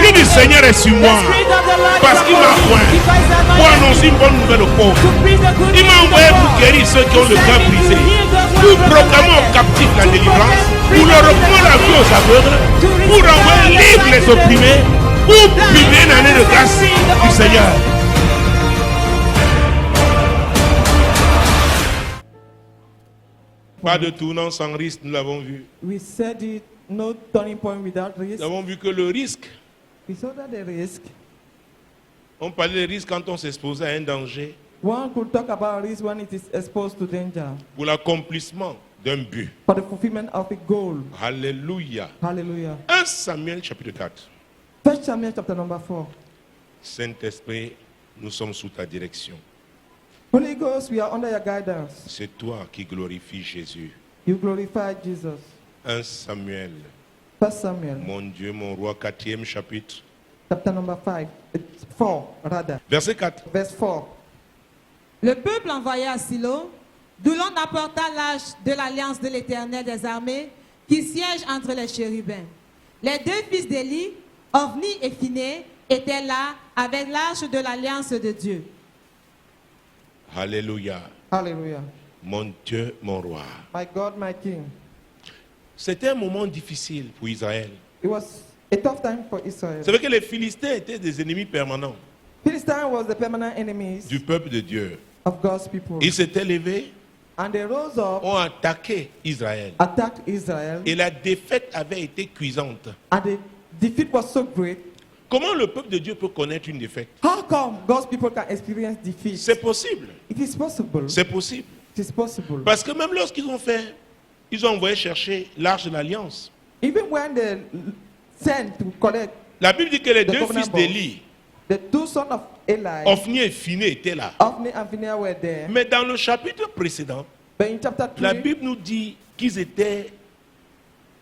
L'Esprit du Seigneur est sur moi. Parce qu'il m'a oint pour annoncer une bonne nouvelle aux pauvres. Il m'a envoyé pour guérir ceux qui ont le cœur brisé, pour proclamer aux captifs la délivrance, pour leur reprendre la vie aux aveugles, pour renvoyer libres les opprimés, pour publier une année de grâce du Seigneur. Pas de tournant sans risque, nous l'avons vu. We said it, no turning point without risk. Nous avons vu que le risque, We saw that the risk. on parlait de risque quand on s'exposait à un danger One could talk about risk when it is exposed to danger. pour l'accomplissement d'un but. For the fulfillment of a goal. Alléluia. Hallelujah. 1 Samuel chapitre 4. 1 Samuel chapter number 4. Saint-Esprit, nous sommes sous ta direction. Holy Ghost, we are under your guidance. C'est toi qui glorifies Jésus. You glorify Jesus. 1 Samuel, 1 Samuel mon Dieu, mon roi, 4e chapitre. chapter number 5. It's 4 rather. Verset 4. Verse 4. Le peuple envoya à Silo, d'où l'on apporta l'arche de l'alliance de l'Éternel des armées, qui siège entre les chérubins. Les deux fils d'Élie, Ophni et Phiné, étaient là avec l'arche de l'alliance de Dieu. Alléluia. Hallelujah. Mon Dieu, mon roi. My God, my King. C'était un moment difficile pour Israël. It was a tough time for Israel. C'est vrai que les Philistins étaient des ennemis permanents Philistine was the permanent enemies du peuple de Dieu. of God's people. Ils s'étaient levés, And they rose up, ont attaqué Israël. attacked Israel, Et la défaite avait été cuisante. and the defeat was so great. Comment le peuple de Dieu peut connaître une défaite? How come God's people can experience defeat? C'est possible. It is possible. C'est possible. It is possible. Parce que même lorsqu'ils ont fait, ils ont envoyé chercher l'arche de l'alliance. Even when they sent to collect, La Bible dit que les The deux covenant fils d'Élie, the two sons of Eli, Ophni et Phiné, étaient là. Ophni and Phinehas were there. Mais dans le chapitre précédent, But in chapter 3, la Bible nous dit qu'ils étaient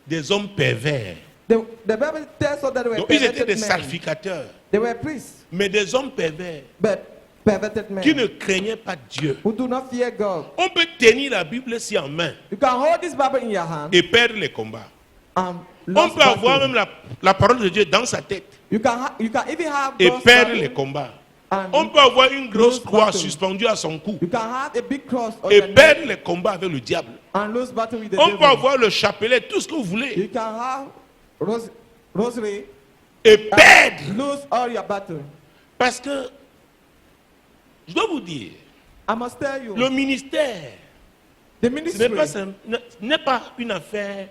des hommes pervers. the Bible tells us that they were Donc ils étaient des perverted men. sacrificateurs, They were priests, mais des hommes pervers but perverted men qui ne craignaient pas Dieu. who do not fear God. On peut tenir la Bible si en main You can hold this Bible in your hand et perdre les combats. and On lose peut avoir battle. même la parole de Dieu dans sa tête You can even have et God's perdre Bible les combats. and On peut avoir une grosse lose croix battle. suspendue à son cou You can have a big cross on et your neck perdre les combats avec le diable. and lose battle with the On peut devil. avoir le chapelet, tout ce que vous voulez, You can have rosary et and perdre. lose all your battle. Parce que, je dois vous dire, I must tell you, le ministère, the ce ministry n'est pas une affaire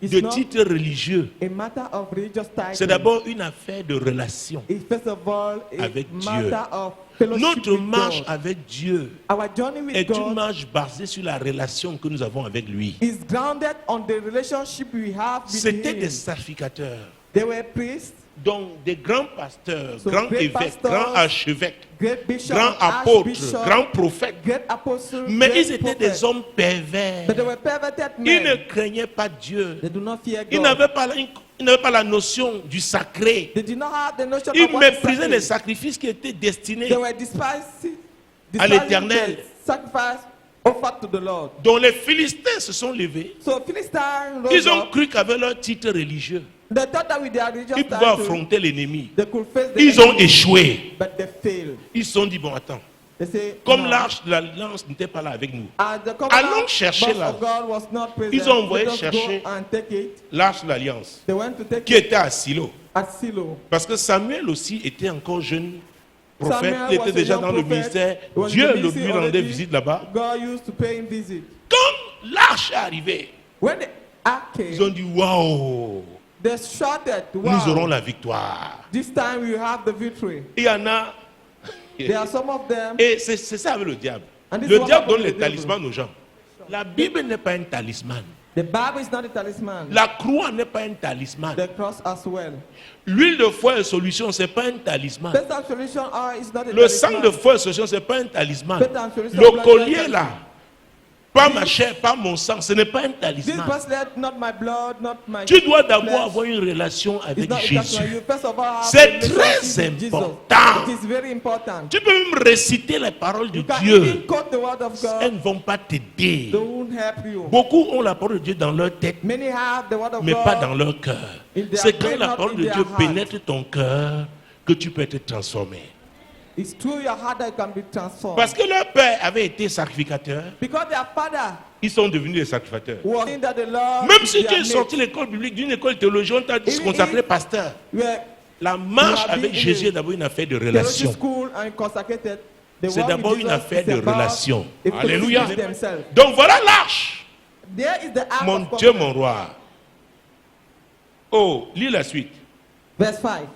is de not titre religieux. a matter of religious title. C'est d'abord une affaire de relation. It's first of all a Avec matter Dieu. of fellowship Notre with marche God. avec Dieu Our journey with est une God marche basée sur la relation que nous avons avec lui. is grounded on the relationship we have with C'était Him. des sacrificateurs, They were priests, donc des grands pasteurs, So grands great évêques, pastors, grands archevêques, great bishops, grands apôtres, archbishops, grands prophètes. great apostles, Mais great ils étaient prophets. des hommes pervers. But they were perverted Ils ne men. craignaient pas Dieu. They do not fear Ils God. n'avaient pas la notion du sacré. They did not have the notion Ils of what is méprisaient sacred. les sacrifices qui étaient destinés, They were despising l'Éternel. the sacrifice offered to the Lord. dont les Philistins se sont levés. So Philistines rose Ils ont up. cru qu'avec leur titre religieux, They thought that with their religious ils pouvaient title, affronter l'ennemi. they could face the Ils ont enemy, échoué. but they failed. Ils se sont dit, bon, attends, They say, comme no. l'arche de l'alliance n'était pas là avec nous, As the covenant allons chercher box là. of God was not present, Ils ont envoyé let us chercher. go and take it. l'arche de l'alliance, They went to take qui it était à Silo. at Silo. Parce que Samuel aussi était encore jeune prophète, Samuel il was était a déjà young dans le prophet. ministère. He was in Dieu the lui ministry rendait already. visite là-bas. God used to pay him visit. Quand l'arche est arrivée, When the ark ils ont came, dit, waouh, they shouted, wow, nous aurons la victoire. this time we have the victory. Il y en a, There are some of them. et c'est ça avec le diable. And this Le is what diable happened donne to les the devil. talismans aux gens. La Bible n'est pas un talisman. The Bible is not a talisman. La croix n'est pas un talisman. The cross as well. L'huile de foi et solution, c'est pas un talisman. Best and solution are is not a Le sang talisman. de foi et solution, c'est pas un talisman. Best and solution Le blood collier talisman. là, pas ma chair, pas mon sang. Ce n'est pas un This talisman. bracelet, not my blood, not my Tu dois d'abord flesh. avoir une relation It's avec not Jésus. attachment. You first of all have C'est a relationship très with Jesus. important. It is very important. Tu peux même réciter les paroles de You can Dieu. even quote the word of Elles God. ne vont pas t'aider. They won't help you. Beaucoup ont la parole de Dieu dans leur tête, Many have the word of mais God. pas dans leur cœur. In their C'est quand brain, la not parole in de their Dieu heart. pénètre ton cœur que tu peux être transformé. It's through your heart that you can be transformed. Parce que leur père avait été sacrificateur, Because their father ils sont devenus des sacrificateurs. was in that the Lord Même is si tu their es sorti de mate. l'école biblique, d'une école théologique, tu as Even consacré if- pasteur. Where La marche you have avec been Jésus in est d'abord une affaire de theology relation. school and consecrated, the C'est walk with d'abord une Jesus affaire is de about relation. if Alléluia. they themselves. Donc voilà l'arche. There is the ark Mon of Dieu, covenant. mon roi. Oh, lis la suite. Verse 5.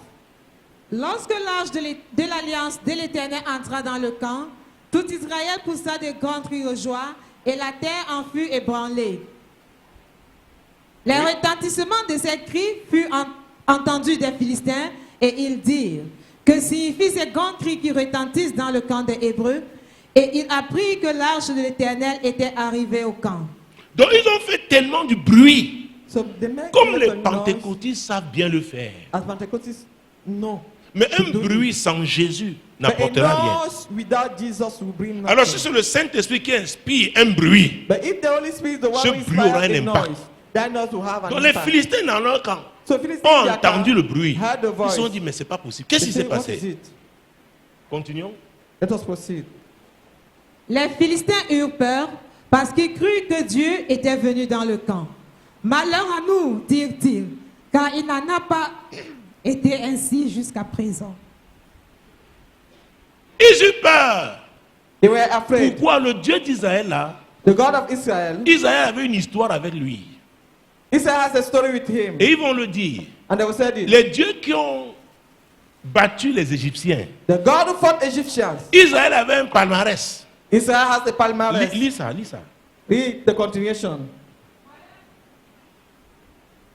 Lorsque l'arche de l'alliance de l'Éternel entra dans le camp, tout Israël poussa de grands cris de joie et la terre en fut ébranlée. Les Oui. retentissements de ces cris furent entendus des Philistins et ils dirent, que signifient ces grands cris qui retentissent dans le camp des Hébreux? Et il apprit que l'arche de l'Éternel était arrivée au camp. Donc ils ont fait tellement du bruit. So they make Comme a les lot of noise. pentecôtistes savent bien le faire. As Pentecostals, no. Mais un Do it. bruit sans Jésus But a n'apportera rien. noise without Jesus will bring nothing. Alors si c'est le Saint-Esprit qui inspire un bruit, But if the Holy Spirit is the one Ce who bruit aura inspires un the impact. noise, that noise will have an donc les impact. Philistins dans leur camp So Philistines ont in their entendu camp le bruit. heard the Ils voice. se sont dit, mais c'est pas possible. Qu'est-ce They qui s'est say, what is passé? it? Continuons. Let us proceed. Les Philistins eurent peur parce qu'ils crurent que Dieu était venu dans le camp. Malheur à nous, dirent-ils, car il n'en a pas été ainsi jusqu'à présent. Ils eurent peur. They were afraid. Pourquoi le Dieu d'Israël là, The God of Israel, Israël avait une histoire avec lui. Israel has a story with him. Et ils vont le dire. And they will say this. Les dieux qui ont battu les Égyptiens, The God who fought Egyptians. Israël avait un palmarès. Israel has the palmarès. Lis ça, lis ça. Read the continuation.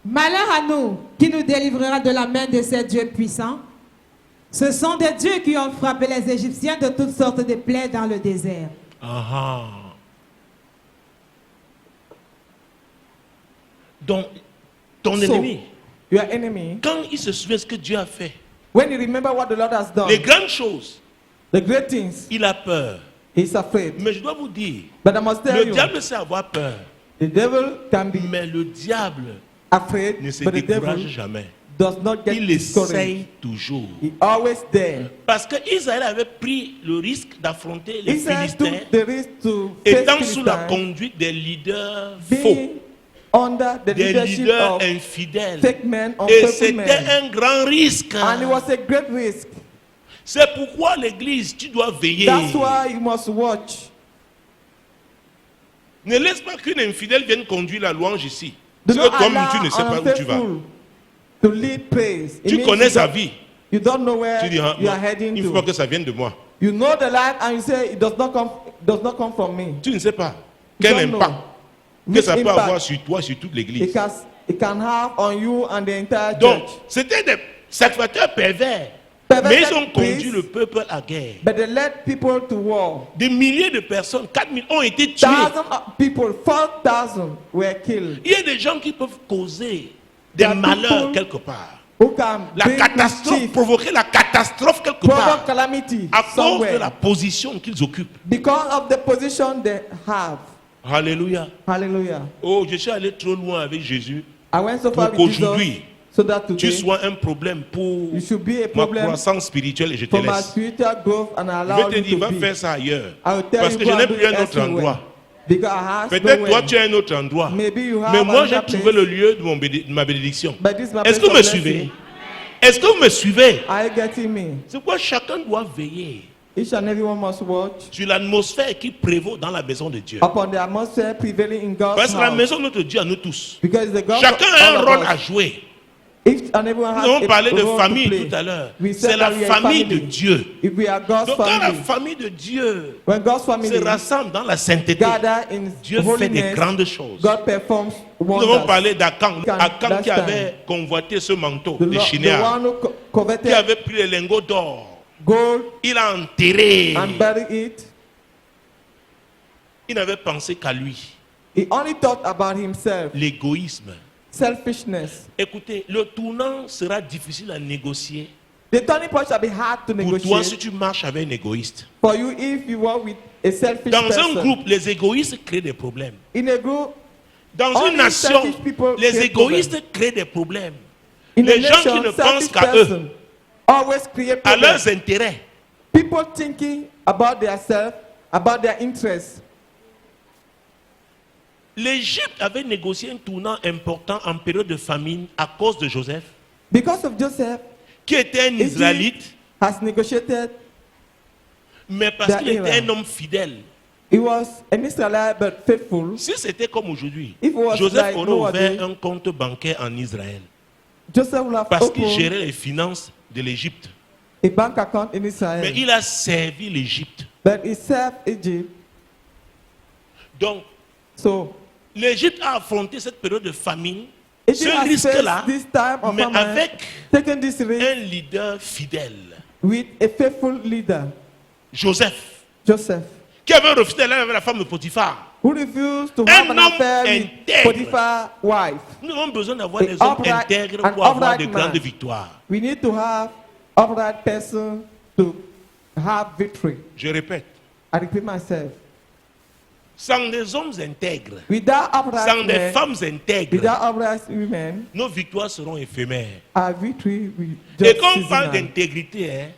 Malheur à nous, qui nous délivrera de la main de ces dieux puissants. Ce sont des dieux qui ont frappé les Égyptiens de toutes sortes de plaies dans le désert. Ah ah. Donc, ton So, ennemi, your enemy, quand il se souvient de ce que Dieu a fait, when you remember what the Lord has done, les grandes choses, the great things, il a peur. he's afraid. Mais je dois vous dire, But I must tell le you, diable sait avoir peur, the devil can be mais le diable afraid, ne se but the décourage devil jamais. does not get Il discouraged. essaye toujours. He always there. Parce que Israël avait pris le risque d'affronter les Israel Philistins took the risk to face étant sous la Philistines, conduite des leaders faux, being under the des leadership leaders of infidèles. fake men, Et unfaithful c'était men. un grand risque. And it was a great risk. C'est pourquoi l'église, tu dois veiller. That's why you must watch. Ne laisse pas qu'une infidèle vienne conduire la louange ici. Do Parce not que comme allow tu ne sais an pas où tu vas, unfaithful to lead praise. It tu means connais you sa don't- vie. You don't know where Tu dis, ah, you are non, heading il ne faut pas to. que ça vienne de moi. You know the life and you say it does not come from me. Tu ne sais pas You quel don't know. impact que Which ça peut impact avoir sur toi, sur toute l'église. it can have on you and the entire Donc, church. c'était des sacrificateurs pervers. Perverted Mais ils ont conduit priests, le peuple à guerre. But they led people to war. Des milliers de personnes, 4000 ont été tués. Thousands of people, 4,000 were killed. Il y a des gens qui peuvent causer des There are malheurs people quelque part. Who can La bring catastrophe, mischief, provoquer la catastrophe quelque provoke part. calamity À cause de somewhere la position qu'ils occupent. because of the position they have. Alléluia. Hallelujah. Oh, je suis allé trop loin avec Jésus I went so far pour with Jesus qu'aujourd'hui, so that tu today sois un problème pour you should be a ma problem croissance spirituelle et je te for my laisse. spiritual growth and I Je allow vais te you dire, to va be. faire ça ailleurs. I will tell Parce you que go je n'ai and do plus it un autre elsewhere. endroit. Because I have Peut-être nowhere. toi tu as un autre endroit. Maybe you have Mais moi j'ai another trouvé place. le lieu de ma bénédiction. But this is my Est-ce place que vous of me blessing. suivez? Est-ce que vous me suivez? Are you getting me? C'est pourquoi chacun doit veiller Each and everyone must watch sur l'atmosphère qui prévaut dans la maison de Dieu. upon the atmosphere prevailing in God's Parce que la house. maison de notre Dieu à nous tous. Because the God Chacun of a all un of rôle us. à jouer. Each and everyone Nous has avons a parlé de role to famille play. tout à l'heure. We said C'est la that we are a famille de family. Dieu. If we are God's Donc quand la family, famille de Dieu when God's family se rassemble dans la sainteté, gather in Dieu fait des holiness, grandes choses. God performs Nous avons wonders. parlé d'Akan. Can Akan qui understand. avait convoité ce manteau The, de the Shinéar, one who qui coveted avait pris les lingots d'or. gold Il a enterré. and buried it. Il n'avait pensé qu'à lui. He only thought about himself. L'égoïsme. Selfishness. Écoutez, le tournant sera difficile à négocier. The turning point shall be hard to Pour toi, si negotiate tu marches avec un égoïste. for you if you work with a selfish Dans person. un groupe, les égoïstes créent des problèmes. In a group, Dans All une these nation, selfish people les create égoïstes créent des problèmes. in Les a gens qui nation, ne pensent selfish qu'à eux, person always create à problems. leurs intérêts. People thinking about themselves, about their interests. L'Égypte avait négocié un tournant important en période de famine à cause de Joseph, Because of Joseph, qui était un Israélite, Egypt has negotiated. mais parce The qu'il était era. un homme fidèle. He was an Israelite but faithful. Si c'était comme aujourd'hui, If it was Joseph like aurait nowadays, ouvert un compte bancaire en Israël Joseph will have parce qu'il opened gérait les finances de l'Égypte. a bank account in Mais Israel. il a servi l'Égypte. But he served Egypt. Donc, So l'Égypte a affronté cette période de famine, Egypt ce has risque-là, faced this time of mais famine, avec taken this risk un leader fidèle, with a faithful leader, Joseph, Joseph, qui avait refusé d'aller avec la femme de Potiphar. who refused to Un have an homme affair with intègre. Potiphar's wife. Nous avons besoin d'avoir A des hommes upright- intègres an pour avoir de upright grandes man. victoires. We need to have upright person to have victory. Je répète, I repeat myself. sans des hommes intègres, Without upright sans des men, femmes intègres, without upright women, nos victoires seront éphémères. our victory will Et just quand on parle seasonal. d'intégrité, hein,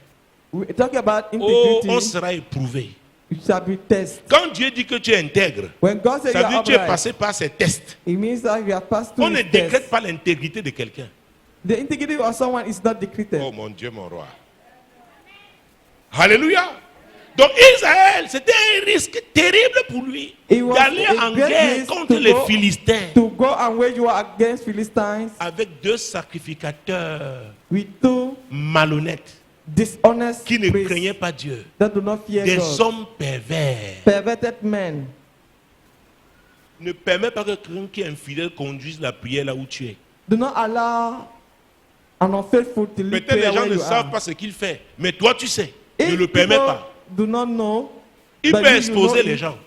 We talk about oh, integrity. on sera éprouvé. It shall be tested. Quand Dieu dit que tu es intègre, When God says you ça veut dire are que tu es upright, passé par ces tests. it means that you have passed through On ne this test. décrète pas l'intégrité de quelqu'un. The integrity of someone is not decreted. Oh mon Dieu, mon roi. Alléluia. Donc Israël, c'était un risque terrible pour lui It was d'aller a en great guerre risk contre to les go- Philistins To go and wage war against Philistines avec deux sacrificateurs with two malhonnêtes dishonest qui ne priests craignaient pas Dieu, that do not fear des God. hommes pervers. Perverted men. Ne permets pas que quelqu'un qui est infidèle conduise la prière là où tu es. Do not allow an unfaithful to lead Peut-être prayer les gens where ne you savent are. pas ce qu'il fait, mais toi tu sais. If Ne le permets people pas. do not know, Il but peut you exposer know les it, gens.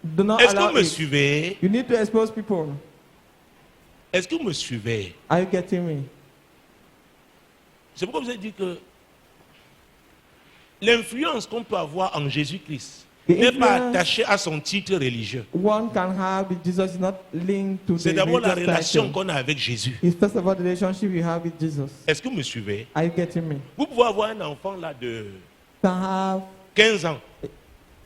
do not Est-ce que allow vous me it. suivez? You need to expose people. Est-ce que vous me suivez? Are you getting me? C'est pourquoi vous avez dit que l'influence qu'on peut avoir en Jésus-Christ The n'est pas influence- attachée à son titre religieux. One can have with Jesus is not linked to C'est the d'abord la religious relation title. qu'on a avec Jésus. It's first of all the relationship you have with Jesus. Est-ce que vous me suivez? Are you getting me? Vous pouvez avoir un enfant là de Can have 15 ans.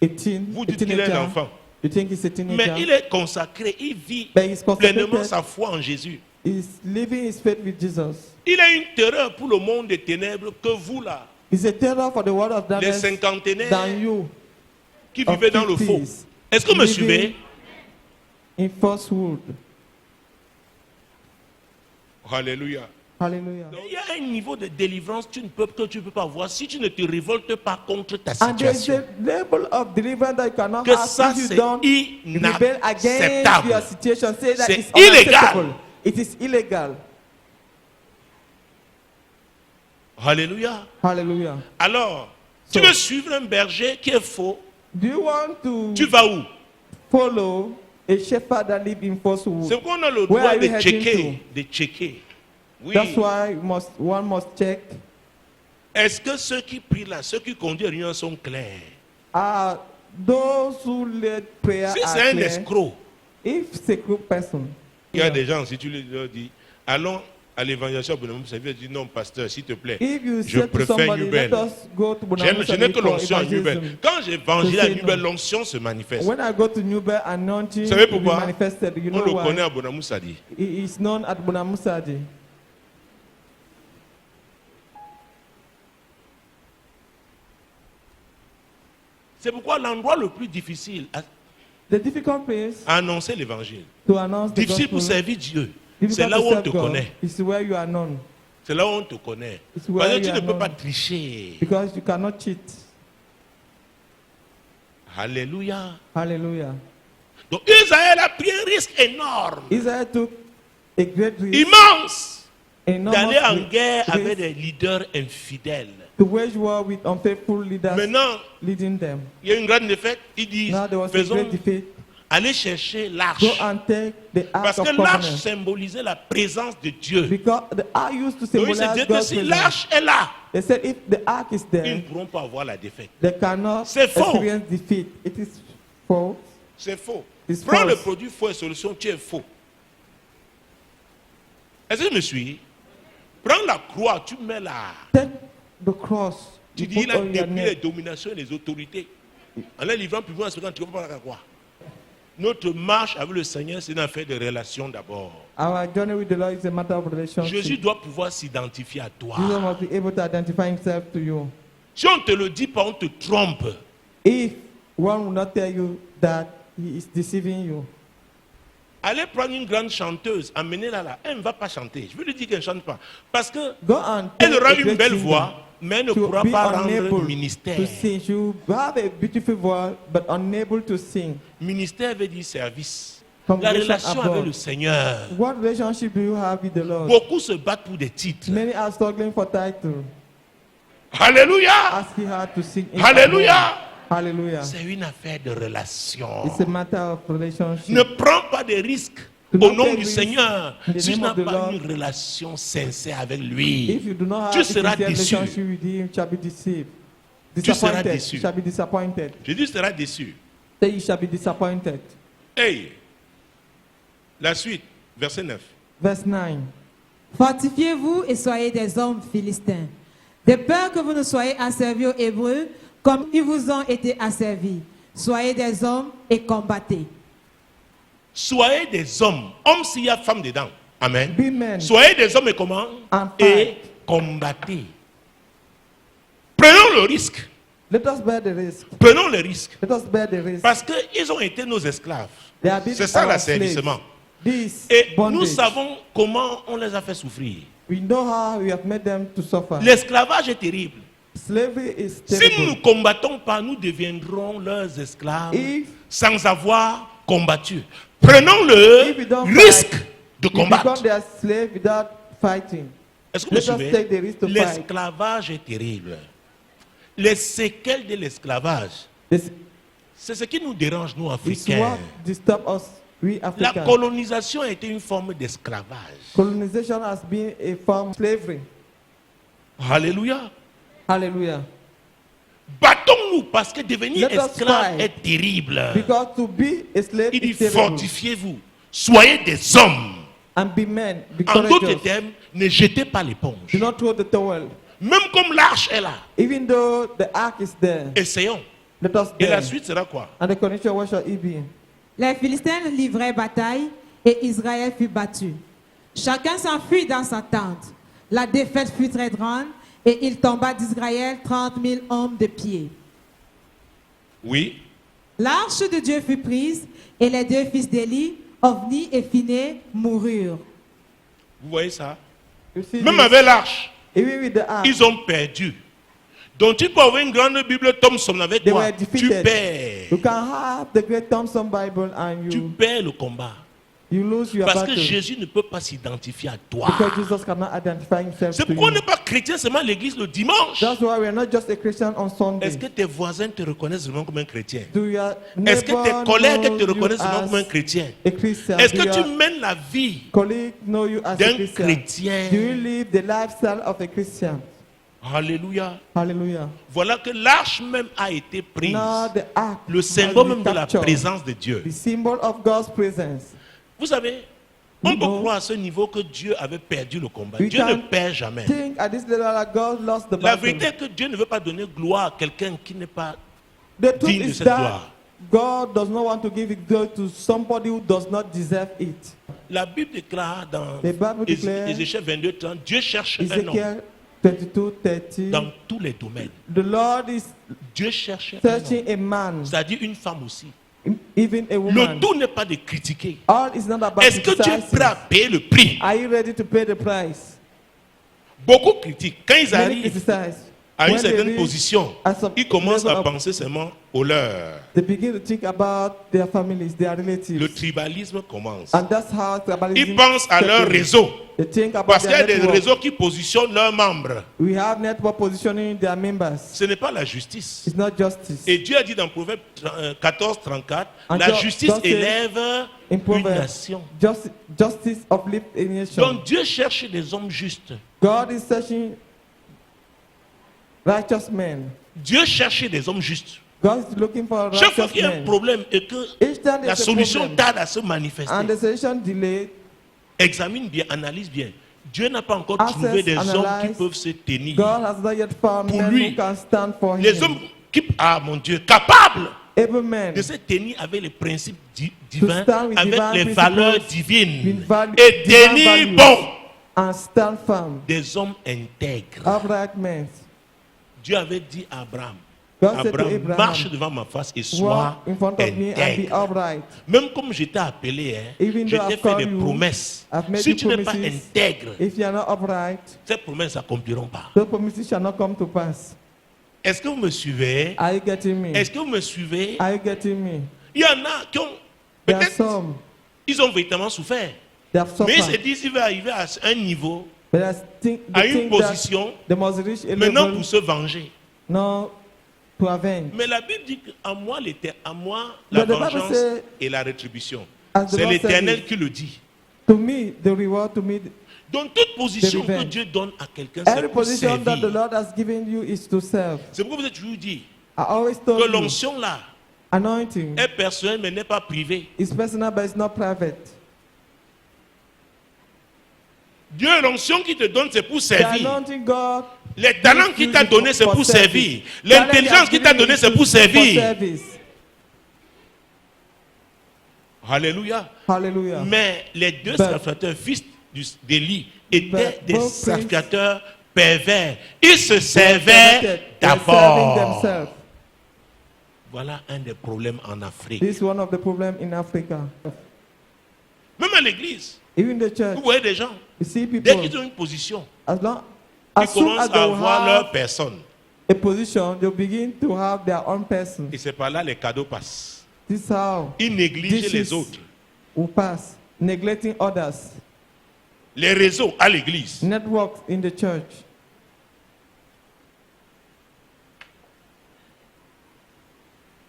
a teen, Vous a dites qu'il est teenager. un enfant. You think he's a teenager? Mais il est consacré, il vit But he's pleinement consecrated. sa foi en Jésus. He's living his faith with Jesus. Il a une terreur pour le monde des ténèbres que vous là, He's a terror for the world of les darkness cinquantenaires than you qui of vivaient dans le faux. 50s, Est-ce que vous me living suivez? in falsehood. Alléluia. Hallelujah. Donc, il y a un niveau de délivrance que tu ne peux pas avoir si tu ne te révoltes pas contre ta And there is situation. a level of deliverance that you cannot Que have ça, if you c'est don't rebel against inacceptable. your situation. Say that C'est it's illégal. unacceptable. It is illegal. Alléluia. Hallelujah. Alors, tu So- veux suivre un berger qui est faux, Do you want to tu vas où? follow a shepherd that lives in falsehood? C'est qu'on a le Where droit are de you heading checker. De checker. Oui. That's why one must check. Est-ce que ceux qui prient là, ceux qui conduisent la réunion sont clairs? Those who lead prayer Si are c'est un clear. escroc, If it's a good person, il y a des gens, si tu leur dis, allons à l'évangélisation, ça veut dire non, pasteur, s'il te plaît. if you Je say to préfère somebody, Nubel. let us go to Je Bonamusa n'ai que for l'onction à evangelism. Nubel. Quand j'évangélise To à say Nubel, no. l'onction se manifeste. When I go to Nubel, anointing Vous savez will be pourquoi? manifested. You On know le why? connaît à Bonamoussadi. He is known at Bonamusadi. C'est pourquoi l'endroit le plus difficile The difficult place à annoncer l'évangile, to announce the difficile pour gospel, servir Dieu, difficult c'est là to où on serve te God, connaît. is where you are known. C'est là où on te connaît. It's where Parce que tu you ne are peux pas known. tricher. Because you cannot cheat. Alléluia. Hallelujah. Donc Israël a pris un risque énorme, Israel took a great risk, immense. d'aller en guerre avec des leaders infidèles. To wage war with unfaithful leaders. Maintenant, leading them. il y a une grande défaite. Ils disent, Now there was a faisons, great defeat. allez chercher l'arche. Go and take the ark Parce of que l'arche covenant. symbolisait la présence de Dieu. Because the ark used to Donc il symbolize se dit que God's si presence. l'arche est là, They said if the ark is ils ne there, pourront pas avoir la défaite. they cannot C'est faux. experience defeat. It is false. C'est faux. It's Prends le false. produit faux et solution, tu es faux. Est-ce que tu me suis? Prends la croix, tu mets là. Take the cross. Tu You dis, put il a on your détruit les neck. dominations et les autorités. En les livrant publiquement à ce qu'on tu ne peux pas la croix. Notre marche avec le Seigneur, c'est une affaire de relation d'abord. Our journey with the Lord is a matter of relationship. Jésus doit pouvoir s'identifier à toi. Jesus must be able to identify himself to you. Si on ne te le dit pas, on te trompe. If one will not tell you that he is deceiving you, Allez prendre une grande chanteuse, emmenez-la là. Elle ne va pas chanter. Je veux lui dire qu'elle ne chante pas. Parce que go and elle take aura a une great belle singer voix, mais elle ne to pourra be pas rendre unable ministère. to sing. You have a beautiful voice, but unable to sing. Ministère veut dire service. La Congregation relation abroad. avec le Seigneur. What relationship do you have with the Lord? Beaucoup se battent pour des titres. Many are struggling for title, Alléluia. as he had to sing. in Alléluia. abroad. Hallelujah. C'est une affaire de relation. It's a matter of relationship. Ne prends pas de risques Do au not nom take du risks Seigneur. in the Si tu name n'as of the pas Lord. une relation sincère avec If lui, you do not have tu a seras sincere déçu. relationship with him, you shall be deceived. Tu seras Disappointed. déçu. You shall be disappointed. Jésus sera déçu. Say you shall be disappointed. Hey, la suite, verset 9. Verse 9. Fortifiez-vous et soyez des hommes philistins, de peur que vous ne soyez asservis aux Hébreux comme ils vous ont été asservis. Soyez des hommes et combattez. Soyez des hommes. Hommes s'il y a femme dedans. Amen. Be men. Soyez des hommes et comment? And Et fight. combattez. Prenons le risque. Let us bear the risk. Prenons le risque. Let us bear the risk. Parce qu'ils ont été nos esclaves. They have been C'est ça our l'asservissement. slaves. This Et nous bondage. savons comment on les a fait souffrir. We know how we have made them to suffer. L'esclavage est terrible. Slavery is Si nous terrible. ne combattons pas, nous deviendrons leurs esclaves If sans avoir combattu. Prenons le If we don't risque fight, de we become combattre. their slave without fighting. Est-ce que vous me Let us suivez? take the risk to fight. L'esclavage est terrible. Les séquelles de l'esclavage, This c'est ce qui nous dérange, nous, is Africains. what disturbs us, we La Africans. colonisation a été une forme d'esclavage. Colonization has been a form of slavery. Alléluia. Hallelujah. Battons-nous parce que devenir Let us esclave fight. est terrible. Because to be a slave Il dit is terrible. fortifiez-vous, soyez des hommes. And be men, be En d'autres courageous. termes, ne jetez pas l'éponge. Do not throw the towel. Même comme l'arche est là, Even though the ark is there, essayons. let us Et la dare. suite sera quoi? And the condition, what shall it be? Les Philistins livraient bataille et Israël fut battu. Chacun s'enfuit dans sa tente. La défaite fut très grande et il tomba d'Israël 30 000 hommes de pied. Oui. L'arche de Dieu fut prise et les deux fils d'Élie, Ophni et Phiné, moururent. Vous voyez ça? You see Même this? avec l'arche, Even with the ark, ils ont perdu. Donc tu peux avoir une grande Bible Thompson avec they toi. were Tu defeated. perds. You can have the great Thompson Bible and Tu perds le combat. you lose your Parce que battle. Jésus ne peut pas s'identifier à toi. Because Jesus cannot identify himself C'est to pourquoi on you. n'est pas chrétien seulement à l'église le dimanche. That's why we are not just a Christian on Sunday. Est-ce que tes voisins te reconnaissent vraiment comme un chrétien? Do your Est-ce que tes neighbor collègues know te you reconnaissent vraiment comme un as chrétien? a Christian? Est-ce Do que tu your mènes la vie colleague know you as a d'un Christian? chrétien? Do you live the lifestyle of a Christian? Alléluia. Hallelujah. Voilà que l'arche même a été prise. Now the ark Le has symbole been même de la captured. présence de Dieu. The symbol of God's presence. Vous savez, on peut No. croire à ce niveau que Dieu avait perdu le combat. We Dieu ne can perd jamais. Think at this level that God lost the La battle. vérité est que Dieu ne veut pas donner gloire à quelqu'un qui n'est pas The truth digne de is cette that gloire. God does not want to give it glory to somebody who does not deserve it. La Bible déclare dans The Bible declares- Ézéchiel 22, 30, Dieu cherche un homme Ezekiel 22:30. dans tous les domaines. The Lord is Dieu cherche un homme, searching a man, c'est-à-dire une femme aussi. even a Le woman. tout n'est pas de critiquer. All is not about Est-ce que tu es criticizing. prêt à payer le prix? Are you ready to pay the price? Beaucoup critiquent. Quand ils Many arrivent criticize. à une when they certaine reach position, at some ils commencent level à of- penser seulement au leur. They begin to think about their families, their Le relatives. tribalisme commence. And that's how tribalism Ils pensent à leur steps in. réseau. They think about Parce qu'il y a their des network. réseaux qui positionnent leurs membres. We have network positioning their members. Ce n'est pas la justice. It's not justice. Et Dieu a dit dans Proverbe 14, 34, And la God justice says élève In une Proverbs, nation. justice uplift a nation. Donc Dieu cherche des hommes justes. God is searching righteous men. Dieu cherche des hommes justes. God is looking for Chaque fois righteous qu'il y a un men. problème et que Each time la there's a solution problem tarde à se and manifester, the solution delayed, examine bien, analyse bien. Dieu n'a pas encore Assess, trouvé des hommes qui analyse. peuvent se tenir. God has not yet found Pour men lui. who can stand for Les him. hommes qui, mon Dieu, capables Able men de se tenir avec les principes divins, stand with avec divine les principles, valeurs divines with et divine tenir values. bon. and stand firm. Des hommes intègres. Upright men. Dieu avait dit à Abraham, God said to Abraham, Abraham, marche devant ma face et sois walk in front of me and be intègre. upright. Même comme je t'ai appelé, Even je though t'ai I've fait called des you, promesses. I've made Si you tu n'es pas promises. intègre, If you are not upright, ces promesses n'accompliront pas. those promises shall not come to pass. Est-ce que vous me suivez? Are you getting me? Est-ce que vous me suivez? Are you getting me? Il y en a qui ont, There are peut-être, some ils ont véritablement souffert. that have Mais ils se suffered. disent qu'il va arriver à un niveau, But I think, à they une think that position, they must reach a maintenant level pour se venger. now to avenge. Mais la Bible dit qu'à moi, à moi la But the Bible vengeance says, et la rétribution. as the C'est Lord l'Éternel said it, qui le dit. to me, the reward, to me, Donc toute position The que revenge. Dieu donne à quelqu'un, c'est every pour position that the servir. Lord has given you is to serve. C'est pourquoi vous êtes toujours dit I always que told you, l'onction là anointing est personnelle mais n'est pas privée. is personal, but it's not private. Dieu, l'onction qui te donne, c'est pour The servir. anointing God, Les talents qu'il t'a donnés, c'est pour servir. L'intelligence qu'il t'a donnée, c'est pour servir. service. Alléluia. Hallelujah. Mais les deux But- sacrificateurs, fils d'Élie, étaient But des both sacrificateurs pervers. Ils se They servaient serving d'abord. themselves. Voilà un des problèmes en Afrique. This is one of the problems in Africa. Même à l'église, Even the church, vous voyez des gens, you see dès people, qu'ils ont une position, as long ils as soon commencent as they à will voir leur have personne. a position, they begin to have their own person. Et c'est par là les cadeaux passent. This is how Ils négligent This les is- autres. we pass, neglecting others. Les réseaux à l'église. Networks in the church.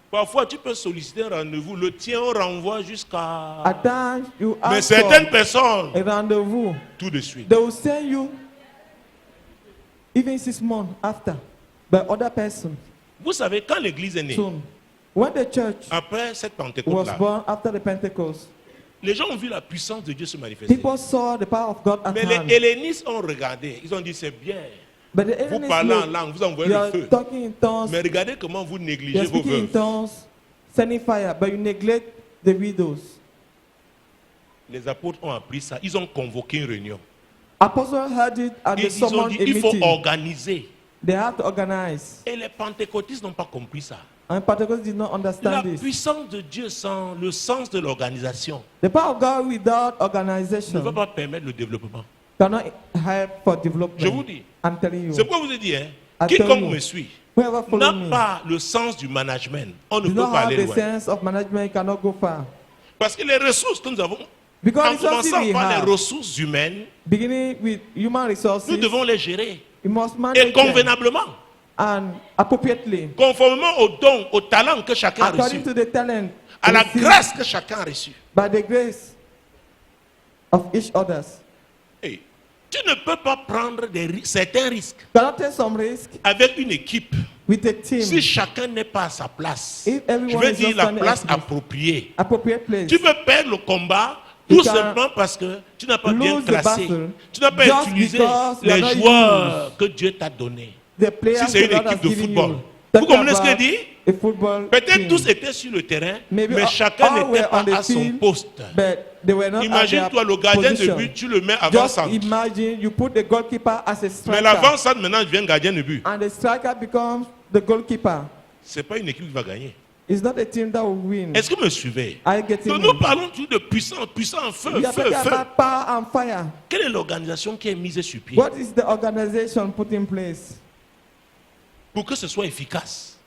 Parfois, tu peux solliciter un rendez-vous, le tien on renvoie jusqu'à... At times, you Mais ask for certaines personnes, a rendezvous. tout de suite. They will send you even 6 months after by other person Vous savez, quand l'église est née, soon. When the church après cette was Pentecôte-là, born after the Pentecost, les gens ont vu la puissance de Dieu se manifester. people saw the power of God at Mais les hand. hellénistes ont regardé, ils ont dit c'est bien. But the Vous enemies parlez en look, langue, vous envoyez you le are feu. talking in tongues, Mais regardez comment vous you négligez are vos speaking in veuves. tongues, sending fire, but you neglect the widows. Les apôtres ont appris ça. Ils ont convoqué une réunion. Apostles heard it and Et they ils ont summoned dit a il faut meeting. organiser. They had to organize. Et les pentecôtistes n'ont pas compris ça. And Pentecost did not La understand this. puissance de Dieu sans le sens de l'organisation The power of God without ne va organization pas permettre le développement. cannot help for Je vous development. dis. I'm telling you. C'est pourquoi je vous ai dit, hein, I tell quiconque you, me suit whoever follow n'a me, pas le sens du management. On ne do peut not pas have aller the loin. sense of management, cannot go far. Parce que les ressources que nous avons, en Because resources commençant we par les have, ressources humaines, beginning with human resources, nous devons les gérer. we must Et manage them convenablement, and appropriately, conformément aux dons, aux talents que chacun a according reçus, to the talent à la received grâce que chacun a reçue. by the grace of each others. Hey, tu ne peux pas prendre certains risques Cannot take some risk avec une équipe with a team. si chacun n'est pas à sa place. If Je everyone veux is dire not la standing place at his appropriée. appropriate place. Tu peux perdre le combat You tout can simplement parce que tu n'as pas bien lose the classé. battle Tu n'as pas just utilisé because you are les not joueurs que Dieu t'a donnés. The players Si c'est une the Lord équipe has de given football, you. vous Talking comprenez ce qu'il about dit? a football Peut-être team. tous étaient sur le terrain, Maybe mais all chacun n'était were pas on the à son field, poste. But they were not at Imagine-toi, le their gardien de position. but, tu le mets avant Just centre. imagine you put the goalkeeper as a Mais striker, l'avant-centre maintenant devient gardien de but. and the striker becomes the goalkeeper. C'est pas une équipe qui va gagner. It's not a team that will win. Est-ce que vous me suivez? Are you getting Donc me? nous parlons toujours de puissance, puissance, feu, We are feu, talking feu. about power and fire. Quelle est l'organisation qui est mise sur pied? What is the organization put in place? pour que ce soit efficace,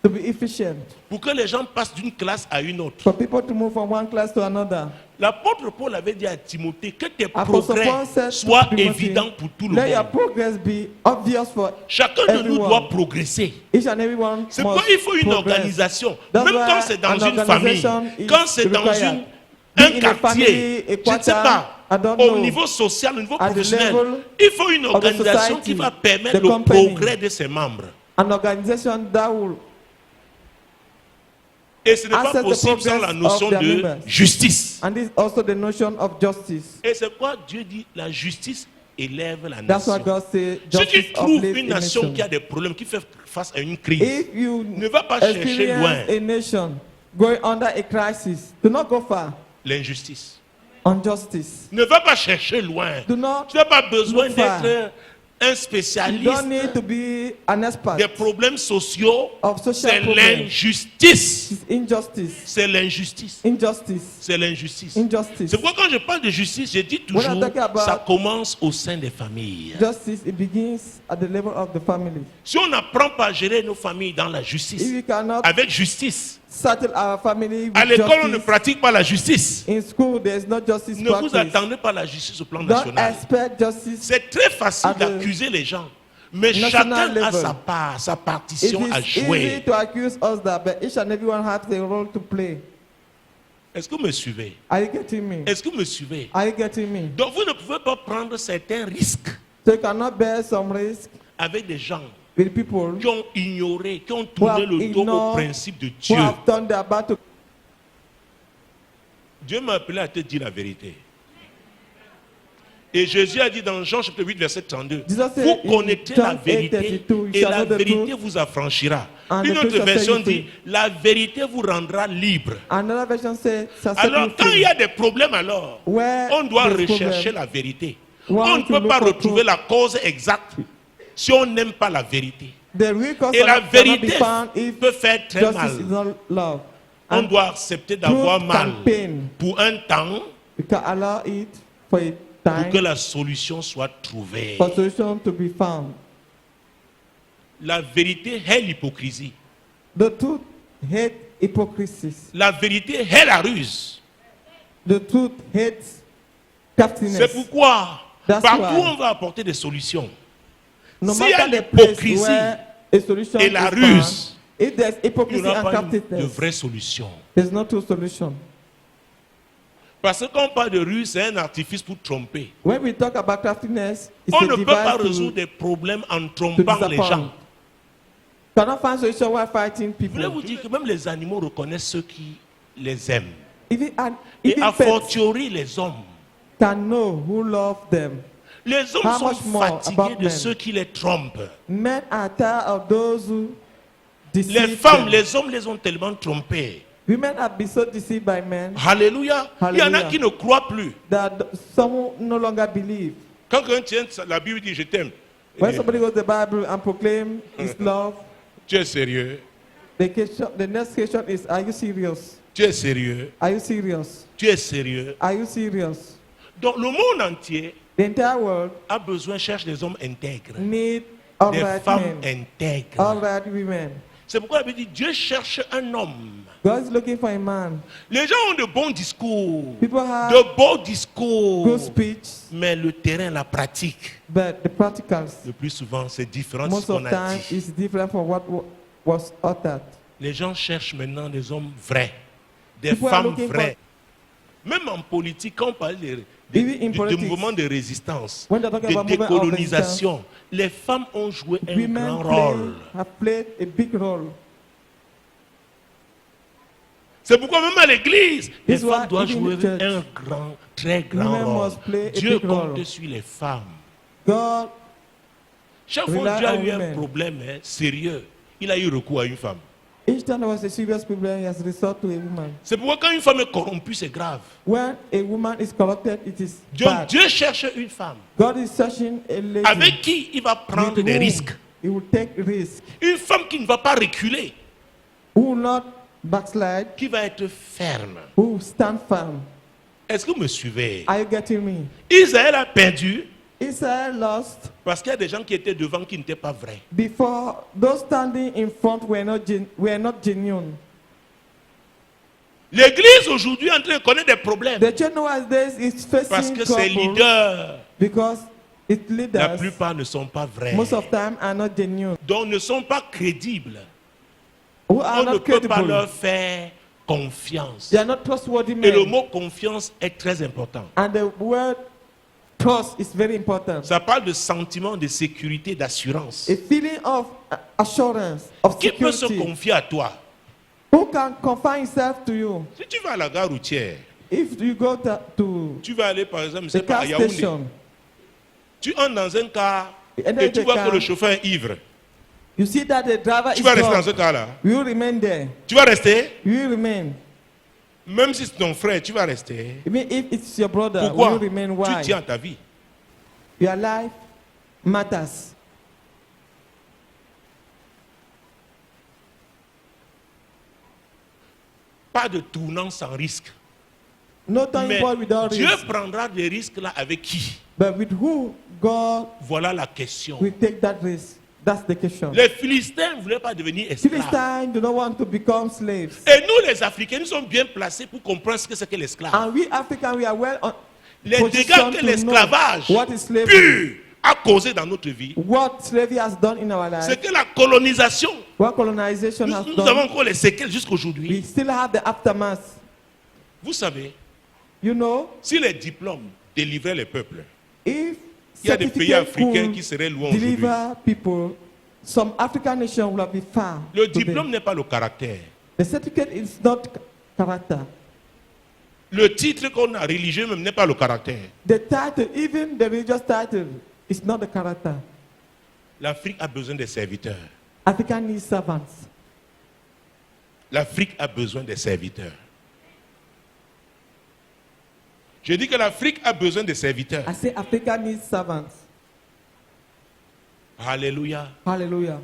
to be efficient, pour que les gens passent d'une classe à une autre. for people to move from one class to another. L'apôtre Paul avait dit à Timothée que tes Apostle progrès Paul said to soient Timothy, évidents pour tout le let your monde. progress be obvious for Chacun de nous everyone. doit progresser. Each and everyone C'est must pourquoi il faut une progress. organisation. That's Même why quand c'est dans an une famille, organization is quand c'est dans required. un Be in a family, quartier, a je ne sais quarter, pas, I don't au know. niveau social, au niveau At the professionnel, level il faut une of the organisation society, qui va permettre the le company. progrès de ses membres. An organization that will Et ce n'est pas access the possible sans la progress notion of their de members. justice. And this is also the notion of justice. Et c'est quoi Dieu dit, la justice élève la That's why nation. God says Si justice tu trouves uplifts une a nation nation. qui a des problèmes, qui fait face à une crise, If you ne va pas chercher loin experience a nation going under a crisis, do not go far l'injustice. on justice. Ne va pas chercher loin. Do not, Tu n'as pas besoin look far. d'être un you spécialiste don't need to be an expert des problèmes sociaux. of social C'est problems. l'injustice. It's injustice. C'est l'injustice. Injustice. C'est l'injustice. Injustice. C'est pourquoi quand je parle de justice, je dis When I toujours, talk about- ça commence au sein des familles. Justice, it begins at the level of the family. Si on n'apprend pas à gérer nos familles dans la If justice, we cannot avec justice, settle our family à with l'école on ne justice, pratique pas la justice. in school there is no justice Ne vous practice. attendez pas à la justice au plan Don't national. expect justice. C'est très facile À de- d'accuser les gens, mais National chacun a level. sa part, sa It partition à is easy jouer. to accuse us that, but each and everyone has a role to play. Est-ce que vous me suivez? Are you getting me? Est-ce que vous me suivez? Are you getting me? Donc vous ne pouvez pas prendre certains risques So you cannot bear some risk avec des gens with people qui ont ignoré, qui ont who tourné have le dos au ignored, principe de who Dieu. have turned their back to. Dieu m'a appelé à te dire la vérité. Et Jésus a dit dans Jean chapitre 8 verset 32, Jesus said vous in connaîtrez John la vérité 8:32, you et shall la know the vérité truth, vous affranchira. and Une the autre truth shall set version you dit, free. la vérité vous rendra libre. Another version says, shall set Alors you quand il free. y a des problèmes alors, Where on doit there's rechercher problem, la vérité. we On want ne to peut look pas for retrouver truth. la cause exacte si on n'aime pas la vérité. The real cause Et la cannot be vérité found if peut faire très justice mal. is not love. On And doit accepter d'avoir truth mal can pain. pour un temps you can allow it for a pour que time la solution soit trouvée. for solution to be found. La vérité est l'hypocrisie. The truth hates hypocrisy. La vérité est la ruse. The truth hates craftiness. C'est pourquoi That's partout why. on va apporter des solutions. No S'il y a matter the place l'hypocrisie where a solution et la is ruse, found, if there's Il n'y hypocrisy aura and pas de craftiness, vraie solution. there's no true solution. Parce que quand on parle de ruse, c'est un artifice pour tromper. When we talk about craftiness, it's On a ne peut pas device résoudre to des problèmes en to trompant les gens. disappoint. Cannot find solution while fighting Je voulais people. vous dire que même les animaux reconnaissent ceux qui les aiment. Even, Et even a pets fortiori les hommes. can know who love them. Les hommes How sont much more fatigués about de men? ceux qui les trompent. Men are tired of those who Les deceive femmes, them. les hommes les ont tellement trompés. Women have been so deceived by men Alléluia. Il y en a Alléluia. qui ne croient plus. that some no longer believe. Quand quelqu'un tient la Bible dit je t'aime. When somebody goes to the Bible and proclaim his love, Tu es sérieux? the next question is, are you serious? Tu es sérieux? Are you serious? Tu es sérieux? Are you serious? Donc le monde entier The entire world a besoin, cherche des hommes intègres. need all Des right femmes men, intègres. all right women. C'est pourquoi la Bible dit Dieu cherche un homme. God is looking for a man. Les gens ont de bons discours, People have de beaux discours, good speech, mais le terrain, la pratique, but the practicals, le plus souvent, c'est différent de ce most qu'on of a time, dit. is different from what was uttered. Les gens cherchent maintenant des hommes vrais, des People are femmes looking for- vraies. Même en politique, quand on parle Even in de politics, mouvements de résistance, when they're talking de about movement of décolonisation, les femmes ont joué un Women grand rôle. have played a big role. C'est pourquoi même à l'église, les This is femmes why doivent even jouer in church, un très grand women rôle. must play a Dieu big compte role. sur les femmes. God, Chaque fois Rely que Dieu a on eu un women. problème sérieux, il a eu recours à une femme. each time there was a serious problem, he has resort to a woman. C'est pourquoi quand une femme est corrompue, c'est grave. When a woman is corrupted, it is Donc bad. Dieu cherche une femme God is searching a lady avec qui il va prendre with des whom risques. He will take risk. Une femme qui ne va pas reculer, Who will not backslide, qui va être ferme. who will stand firm. Est-ce que vous me suivez? Are you getting me? Israël a perdu Israel lost Parce qu'il y a des gens qui étaient devant qui n'étaient pas vrais. before those standing in front were not genuine. L'église aujourd'hui est en train de connaître des problèmes. The church nowadays is Parce facing que ses trouble leaders, because its la leaders, plupart ne sont pas vrais. most of time, are not genuine. Donc ne sont pas crédibles. Who are On ne not peut pas credible. leur faire confiance. They are not trustworthy Et le men. mot confiance est très important. And the word trust is very important. Ça parle de sentiment de sécurité, d'assurance. A feeling of assurance, of Qui peut se security. confier à toi? Who can confine himself to you? Si tu vas à la gare routière, If you go to tu vas aller par exemple, the c'est pas car à Yaoundé. station, Tu entres dans un car enter et tu the vois car, que le chauffeur est ivre. you see that the driver Tu is vas rester dans drunk. ce car-là. You remain there. Tu vas rester. You remain. Même si c'est ton frère, tu vas rester. Even if it's your brother, Pourquoi? will you remain? Tu Why? tiens à ta vie. Your life matters. Pas de tournant sans risque. No turning Mais point without Dieu risk. prendra des risques là avec qui? But with who God Voilà la question. will take that risk? That's the question. Les Philistins ne voulaient pas devenir esclaves. Philistines do not want to become slaves. Et nous, les Africains, nous sommes bien placés pour comprendre ce que c'est que l'esclave. And we Africans, we are well on Les dégâts positioned que to l'esclavage know what is slavery, pur a causé dans notre vie, what slavery has done in our c'est life, que la colonisation, what colonization has nous avons done. encore les séquelles We jusqu'aujourd'hui. still have the aftermath. Vous savez, You know, si les diplômes délivraient les peuples, if il y a des pays certificate africains could qui seraient loin aujourd'hui. deliver people, some African nations will be far. Le today. diplôme n'est pas le caractère. The certificate is not character. Le titre qu'on a religieux même n'est pas le caractère. The title, even the religious title, is not the character. L'Afrique a besoin des serviteurs. Africa needs servants. L'Afrique a besoin des serviteurs. Je dis que l'Afrique a besoin des serviteurs. I say Africa needs servants. Alléluia. Hallelujah.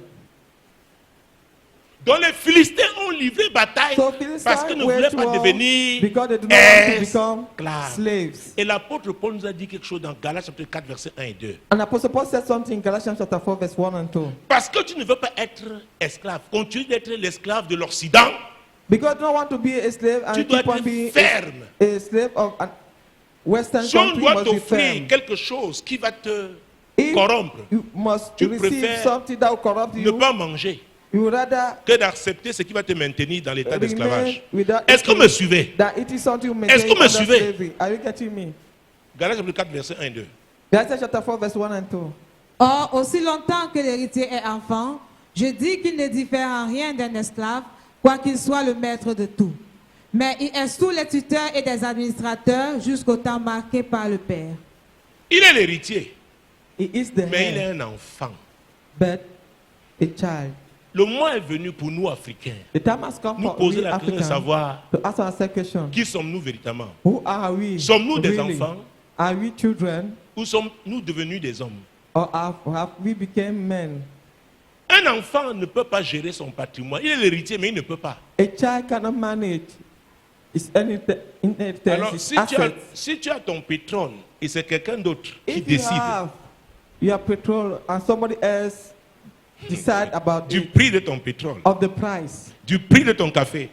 Donc les Philistins ont livré bataille So parce qu'ils Philistines ne voulaient waged pas war devenir because they do not want to become esclaves. slaves. Et l'apôtre Paul nous a dit quelque chose dans Galates chapitre 4 versets 1 et 2. And Apostle Paul said something in Galatians chapter 4 verse 1 and 2. Parce que tu ne veux pas être esclave, continue d'être l'esclave de l'Occident. Because you don't want to be a slave and Tu dois keep on être being ferme. a slave of a Western Si on country, doit must be t'offrir firm. quelque chose qui va te If corrompre, you must tu receive préfères something that will corrupt ne you, pas manger you would rather que d'accepter ce qui va te maintenir dans l'état remain d'esclavage. without Est-ce que vous me suivez? that it is something you Est-ce maintain que vous me under suivez? slavery. Are you getting me? Galates chapitre 4 verset 1 et 2. Galatians chapter 4 verse 1 and 2. Or, aussi longtemps que l'héritier est enfant, je dis qu'il ne diffère en rien d'un esclave, quoiqu'il soit le maître de tout. Mais il est sous les tuteurs et des administrateurs jusqu'au temps marqué par le Père. Il est l'héritier, He is the mais il est head, un enfant. but a child. Le moment est venu pour nous, Africains, The time has come nous for poser we la question de Africans savoir to ask ourselves question. qui sommes-nous véritablement? Who are we? Sommes-nous des really? enfants Are we children ou sommes-nous devenus des hommes? or have we become men? Un enfant ne peut pas gérer son patrimoine. Il est l'héritier, mais il ne peut pas. A child cannot manage his inheritance, Alors, his si assets. tu as ton pétrole et c'est quelqu'un d'autre qui If you décide have your petrol and somebody else decide about du it, prix de ton pétrole, of the price, du prix de ton café,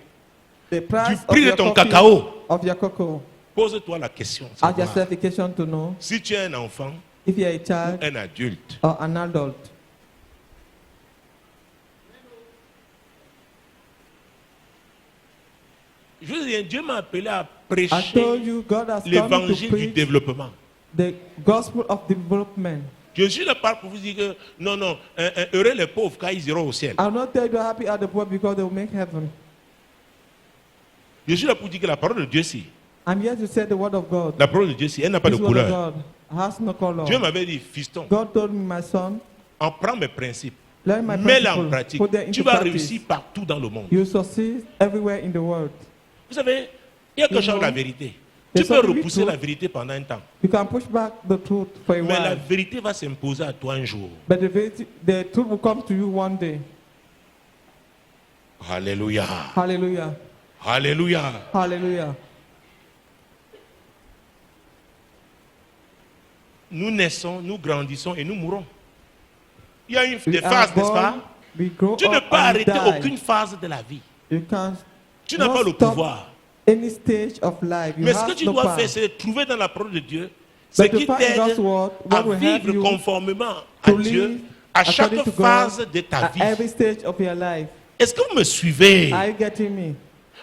the price of prix de your ton coffee, cacao. of your cocoa, pose-toi la question. de ask savoir yourself a question to know si tu es un enfant if you are a ou child un adulte. or an adult. Je veux dire, Dieu m'a appelé à I prêcher told you God has come to l'évangile du preach développement. the gospel of development. Je suis là pas pour vous dire que non, heureux les pauvres car ils iront au ciel. I'll not tell you happy are the poor because they will make heaven. Je suis là pour dire que la parole de Dieu, si. I'm here to say the word of God. La parole de Dieu, si. Elle n'a pas de This word of couleur. God has no color. Dieu m'avait dit, fiston, God told me, my son, en prends mes principes, learn my mets-les en principle, pratique. put them into Tu vas practice. réussir partout dans le monde. You succeed everywhere in the world. Vous savez, il y a quelque chose de la vérité. Tu There's peux something repousser true. la vérité pendant un temps. You can push back the truth for a Mais la while, vérité va s'imposer à toi un jour. but the truth will come to you one day. Alléluia. Hallelujah. Alléluia. Hallelujah. nous naissons, nous grandissons et nous mourons. Il y a des We are phases, n'est-ce pas? born, we grow Tu ne up peux and arrêter die. aucune phase de la vie. You can't Tu n'as not pas le stop pouvoir. any stage of life. You Mais ce have que tu no dois power. faire, c'est de trouver dans la parole de Dieu ce But to qui find in t'aide God's word, à what will help vivre you conformément à to Dieu live à chaque according to phase God de ta at vie. every stage of your life. Est-ce que vous me suivez? Are you getting me?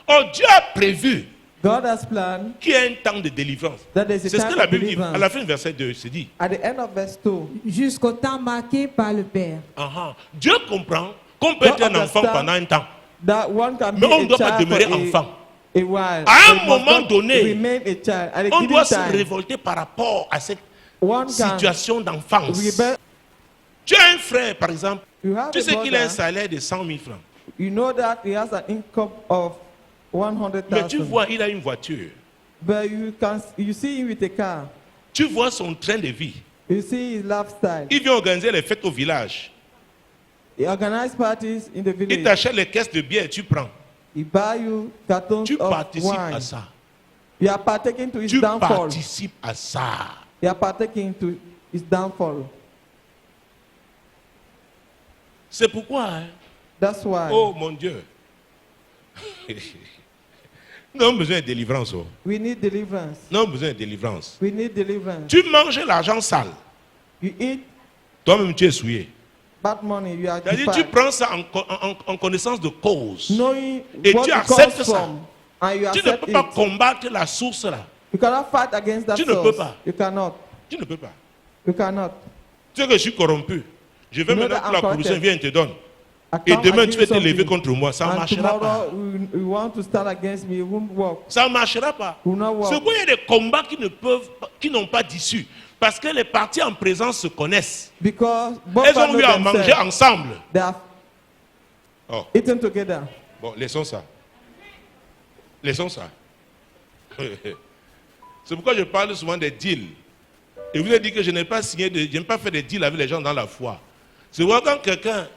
Oh, Dieu a prévu God has planned qu'il y ait un temps de délivrance. that there's a C'est ce time que la of Bible dit. deliverance. À la fin du verset 2, c'est dit. At the end of verse 2, Jusqu'au temps marqué par le Père. Dieu comprend qu'on peut être God un enfant understand pendant un temps. that one can Mais be on ne a doit pas child demeurer for enfant. a while. À un but must moment not donné, remain a child. At a On given doit se time, révolter par rapport à cette one can situation d'enfance. rebel. Tu as un frère, par exemple, You have tu a sais qu'il a un brother, salaire de 100 000 francs. you know that he has an income of Mais tu 100,000. vois, il a une voiture. But you see him with a car. Tu vois son train de vie. You see his lifestyle. Il vient organiser les fêtes au village. He organizes parties in the Il village. t'achète les caisses de bière et tu prends. He buy you cartons Tu of participes à wine. ça. You are partaking to his Tu downfall. participes à ça. You are partaking to his downfall. C'est pourquoi, hein, That's why oh mon Dieu, nous avons besoin de délivrance. Oh. we need deliverance. Nous avons besoin de délivrance. We need deliverance. Tu manges l'argent sale. You eat Toi-même, tu es souillé. bad money, you are C'est-à-dire, tu defiled. prends ça en connaissance de cause. Knowing Et what tu it acceptes comes ça. from, and you Tu ne accept peux pas it. combattre la source là. You cannot fight against that Tu ne peux source. pas. You cannot. Tu ne peux pas. You cannot. Tu sais que je suis corrompu. Je vais You know maintenant that pour la I'm corruption, corrupted. viens, et te donne. I Et come demain, and tu give vas te lever something. contre moi. Ça ne And marchera pas. tomorrow we want to start against me. It won't work. Ça ne marchera pas. Will not work. C'est pourquoi il y a des combats qui n'ont pas d'issue. Parce que les parties en présence se connaissent. Because both Elles ont know eu à manger themselves. ensemble. They have Oh, eaten together. bon, laissons ça. Laissons ça. C'est pourquoi je parle souvent des deals. Et vous avez dit que je n'ai pas signé, je n'ai pas fait des deals avec les gens dans la foi. C'est pourquoi quand quelqu'un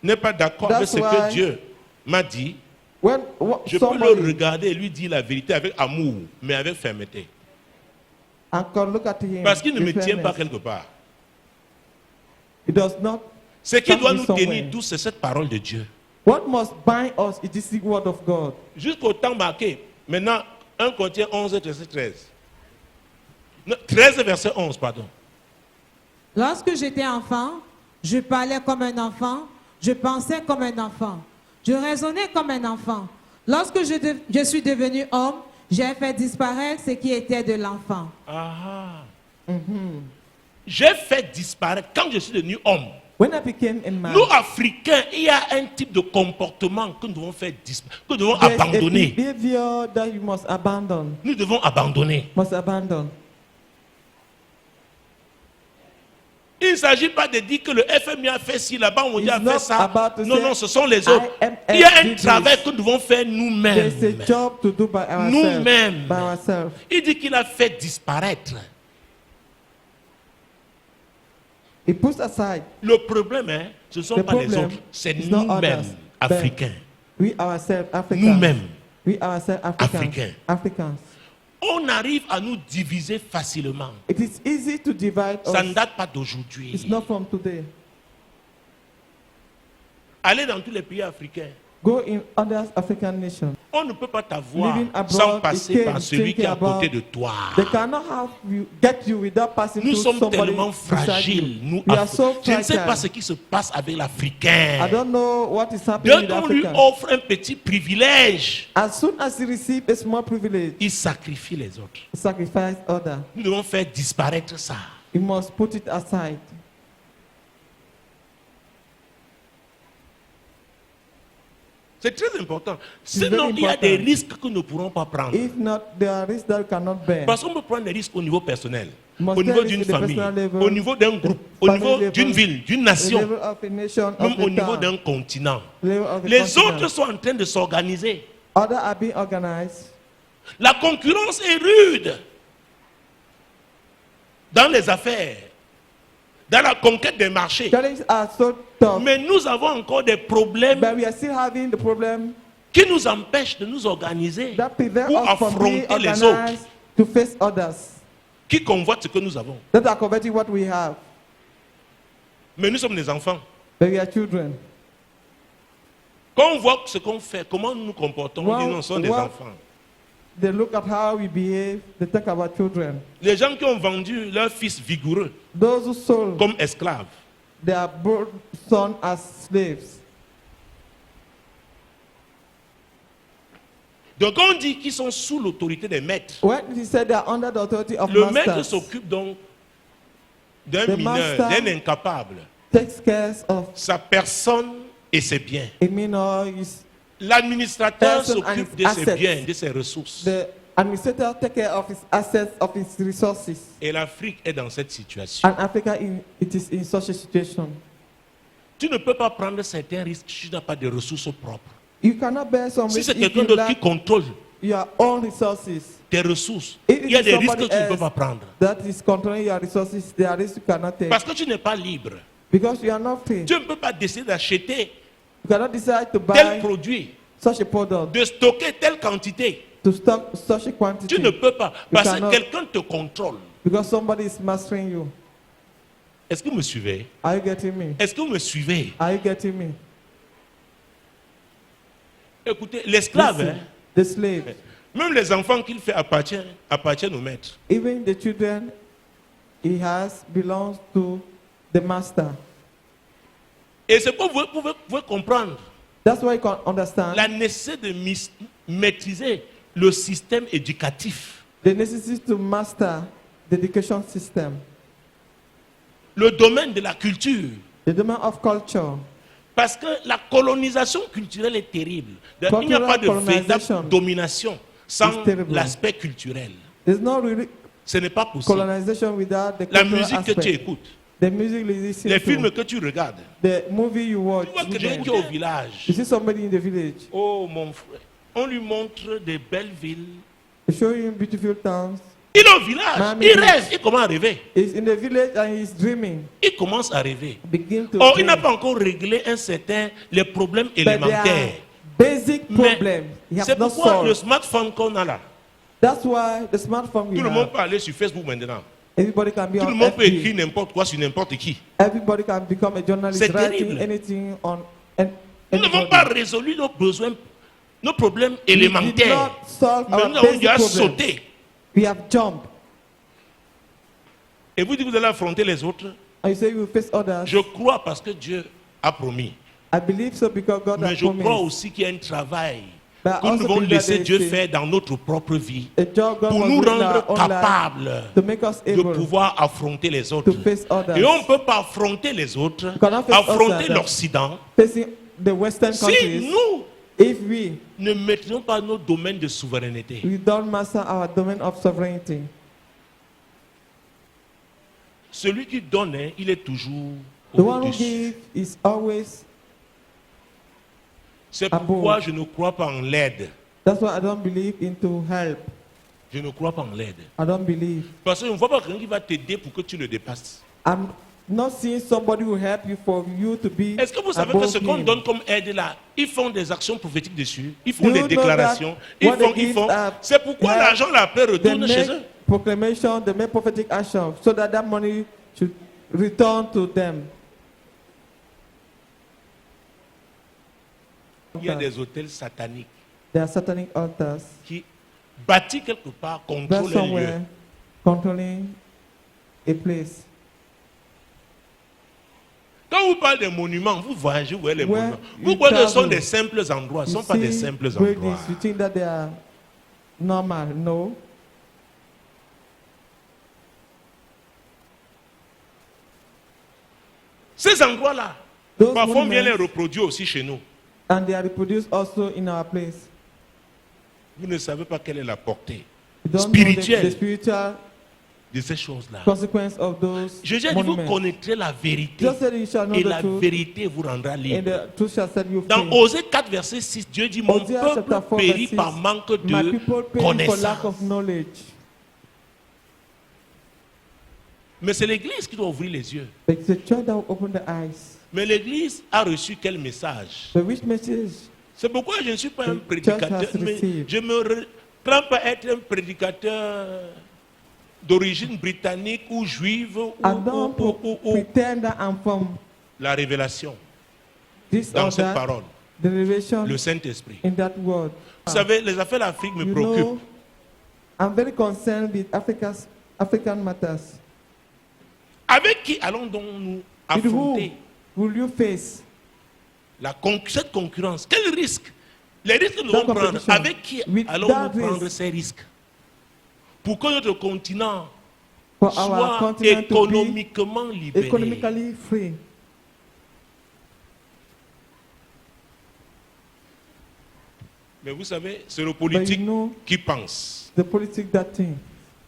n'est pas d'accord avec That's ce que why- Dieu m'a dit, When je peux le somebody regarder et lui dire la vérité avec amour, mais avec fermeté. and can look at him, Parce qu'il ne me with tient pas fairness. quelque part. It does not. Ce qui doit nous somewhere. tenir tous, c'est cette parole de Dieu. What must bind us is this word of God. Jusqu'au temps marqué. Maintenant, 1 Corinthiens 11, verset 13. Non, 13, verset 11, pardon. Lorsque j'étais enfant, je parlais comme un enfant, je pensais comme un enfant, je raisonnais comme un enfant. Lorsque je suis devenu homme, j'ai fait disparaître ce qui était de l'enfant. Ah. J'ai fait disparaître, quand je suis devenu homme, When I became a man, nous Africains, il y a un type de comportement que nous devons faire disparaître, que nous devons there's a abandonner. behavior that you must abandon. Nous devons abandonner. Must abandon. Il ne s'agit pas de dire que le FMI a fait ci, la Banque mondiale a It's fait not ça. about to Non, say, non, ce sont les autres. IMF Il y a un did travail this. que nous devons faire nous-mêmes. There's a job to do by ourselves. Nous-mêmes. By ourselves. Il dit qu'il a fait disparaître. He puts aside. Le problème, hein, ce ne sont The pas les problem autres, c'est is not nous-mêmes, others, Africains. We ourselves, Africans. Nous-mêmes. We ourselves, Africans. Africains. Africans. On arrive à nous diviser facilement. It is easy to divide Ça ne us. date pas d'aujourd'hui. It's not from today. Allez dans tous les pays africains. Go in other African nations. On ne peut pas t'avoir Living abroad, sans passer you par can't celui qui est à think côté about- de toi. They cannot have you, get you without passing Nous through sommes somebody tellement beside fragiles, you. nous We are Africains. so Je ne sais pas fragile. ce qui se passe avec l'Africain. I don't know what is happening Dès with qu'on lui Africa. offre un petit privilège, As soon as he receives a small privilege, il sacrifie les autres. he sacrifices others. Nous devons faire disparaître ça. He must put it aside. C'est très important. very Sinon, il y a important. des risques que nous ne pourrons pas prendre. If not, there are risks that you cannot bear. Parce qu'on peut prendre des risques au niveau personnel, Must au niveau take d'une risks at the famille, personal level, au niveau d'un groupe, au family niveau level, d'une ville, d'une The nation, level of a nation, même of au a niveau town, d'un continent. level of a Les continent. autres sont en train de s'organiser. Others are being organized. La concurrence est rude dans les affaires, dans la conquête des marchés. Challenges are so tough, Mais nous avons encore des problèmes but we are still having the problem qui nous empêchent de nous organiser that prevent pour us from being affronter les autres. organized to face others. qui convoitent ce que nous avons. that are coveting what we have. Mais nous sommes des enfants. But we are children. Quand on voit ce qu'on fait, comment nous nous comportons, on dit non, nous sommes des enfants. They look at how we behave, they think about children. Les gens qui ont vendu leurs fils vigoureux Those who sold comme esclaves, their sons as slaves. donc quand on dit qu'ils sont sous l'autorité des maîtres, When he said they are under the authority of le maître masters, s'occupe donc d'un The mineur, master d'un incapable, takes care of sa personne et ses biens. a minor. L'administrateur Person and s'occupe his de ses assets. biens, de ses ressources. The administrator take care of his assets, of his resources. Et l'Afrique est dans cette situation. And Africa, it is in such a situation. Tu ne peux pas prendre certains risques si tu n'as pas de ressources propres. You cannot bear some Si risk c'est if quelqu'un you d'autre qui lack contrôle your own resources. tes ressources, If il y a it des is risques que somebody tu ne peux else pas prendre. that is controlling your resources, there are risks you cannot take. Parce que tu n'es pas libre. Because you are not free. Tu ne peux pas décider d'acheter You cannot decide to tel buy produit, such a product, de stocker telle quantité. to stock such a quantity. Tu ne peux pas. Parce que cannot. quelqu'un te contrôle. Because somebody is mastering you. Est-ce que vous me suivez? Are you getting me? Est-ce que vous me suivez? Are you getting me? Écoutez, l'esclave, Listen, hein, the slave, même les enfants qu'il fait appartiennent au maître. even the children he has belongs to the master. Et c'est pour vous pouvez comprendre That's why you can understand la nécessité de maîtriser le système éducatif. the necessity to master the education system, Le domaine de la culture. the domain of culture. Parce que la colonisation culturelle est terrible. Donc, il n'y a pas de Cultural véritable colonization domination sans is terrible. l'aspect culturel. There's no really Ce n'est pas possible. colonization without the La cultural musique que tu aspect. écoutes, The music you listen les to, films que tu regardes, the movie you watch. tu vois quelqu'un qui est au village. You see somebody in the village, Oh mon frère, on lui montre des belles villes. they show him beautiful towns. Il est au village, Mamie. il rêve, il commence à rêver. He's in the village and he's dreaming. Il commence à rêver. Begin to Or il dream. n'a pas encore réglé les problèmes But there are élémentaires. basic Mais problems he has c'est not pourquoi le solved. smartphone qu'on a là, That's why the smartphone we tout le monde have, peut aller sur Facebook maintenant. everybody can be Tout le on monde peut écrire FB. n'importe quoi sur n'importe qui. Everybody can become a journalist, C'est writing terrible. anything on Nous n'avons anybody. pas résolu nos besoins, nos problèmes We did élémentaires. not solve Mais our nous avons basic déjà problems. sauté. We have jumped. Et vous dites que vous allez affronter les autres. And you say you will face others. Je crois parce que Dieu a promis. I believe so because God Mais has je crois promised. aussi qu'il y a un travail But I que nous also devons believe that laisser there Dieu is a- faire dans notre propre vie a job God pour was nous doing in rendre our own life capables to make us de able pouvoir affronter les autres. to face others. Et on ne peut pas affronter les autres, cannot face affronter others. l'Occident, Facing the Western si countries, nous if we ne maîtrisons pas nos domaines de souveraineté. don't master our domain of sovereignty. Celui qui donne, hein, il est toujours The one who au-dessus. gives is always. C'est above. pourquoi je ne crois pas en l'aide. That's why I don't believe into help. Je ne crois pas en l'aide. I don't believe. Parce qu'on ne voit pas quelqu'un qui va t'aider pour que tu le dépasses. I'm not seeing somebody who help you for you to be. Est-ce que vous savez que above ce qu'on him. donne comme aide là, ils font des actions prophétiques dessus, ils Do font you des know déclarations, that ils what font, they ils give font. are- C'est pourquoi help, l'argent là après They retourne chez make eux. proclamation, they make prophetic action, so that that money should return to them. Il y a des hôtels sataniques There are satanic altars qui, bâtis quelque part, that contrôlent un lieu. somewhere controlling a place. Quand vous parlez des monuments, vous voyagez, vous voyez les Where monuments. you Vous croyez que ce sont travel, des simples endroits, ce ne You sont pas des see simples endroits. buildings, you think that they are normal? No. Ces endroits-là, Those parfois on vient les monuments, reproduire aussi chez nous. and they are reproduced also in our place. Vous ne savez pas quelle est la portée You don't Spirituel. know the spiritual de ces choses-là. consequence of those Jésus a dit, vous monuments. connaîtrez la vérité Just said you shall know et the la truth, vérité vous rendra and libre. the truth shall set you Dans free. Osée 4, verset 6, Dieu dit, mon Hosea chapter peuple 4, périt verse par 6, manque My de people perish for lack of connaissance. knowledge. Mais c'est l'Église qui doit ouvrir les yeux. But it's the church that will open the eyes. Mais l'Église a reçu quel message? But which message? C'est pourquoi je ne suis pas un The church prédicateur. has Mais received. je me prends pas être un prédicateur d'origine britannique ou juive And don't ou pretend that I'm from la révélation this dans or cette that. parole, The revelation le Saint-Esprit. in that word. Vous savez, les affaires d'Afrique me You préoccupent. know, I'm very concerned with African matters. Avec qui allons donc nous With affronter who will you face cette concurrence? Quel risque? Les risques que nous That devons prendre, competition. avec qui With allons-nous that prendre risk. ces risques? Pour que notre continent for our soit continent to économiquement be libéré. economically free? Mais vous savez, c'est le But politique you know, qui pense. the politics that thing.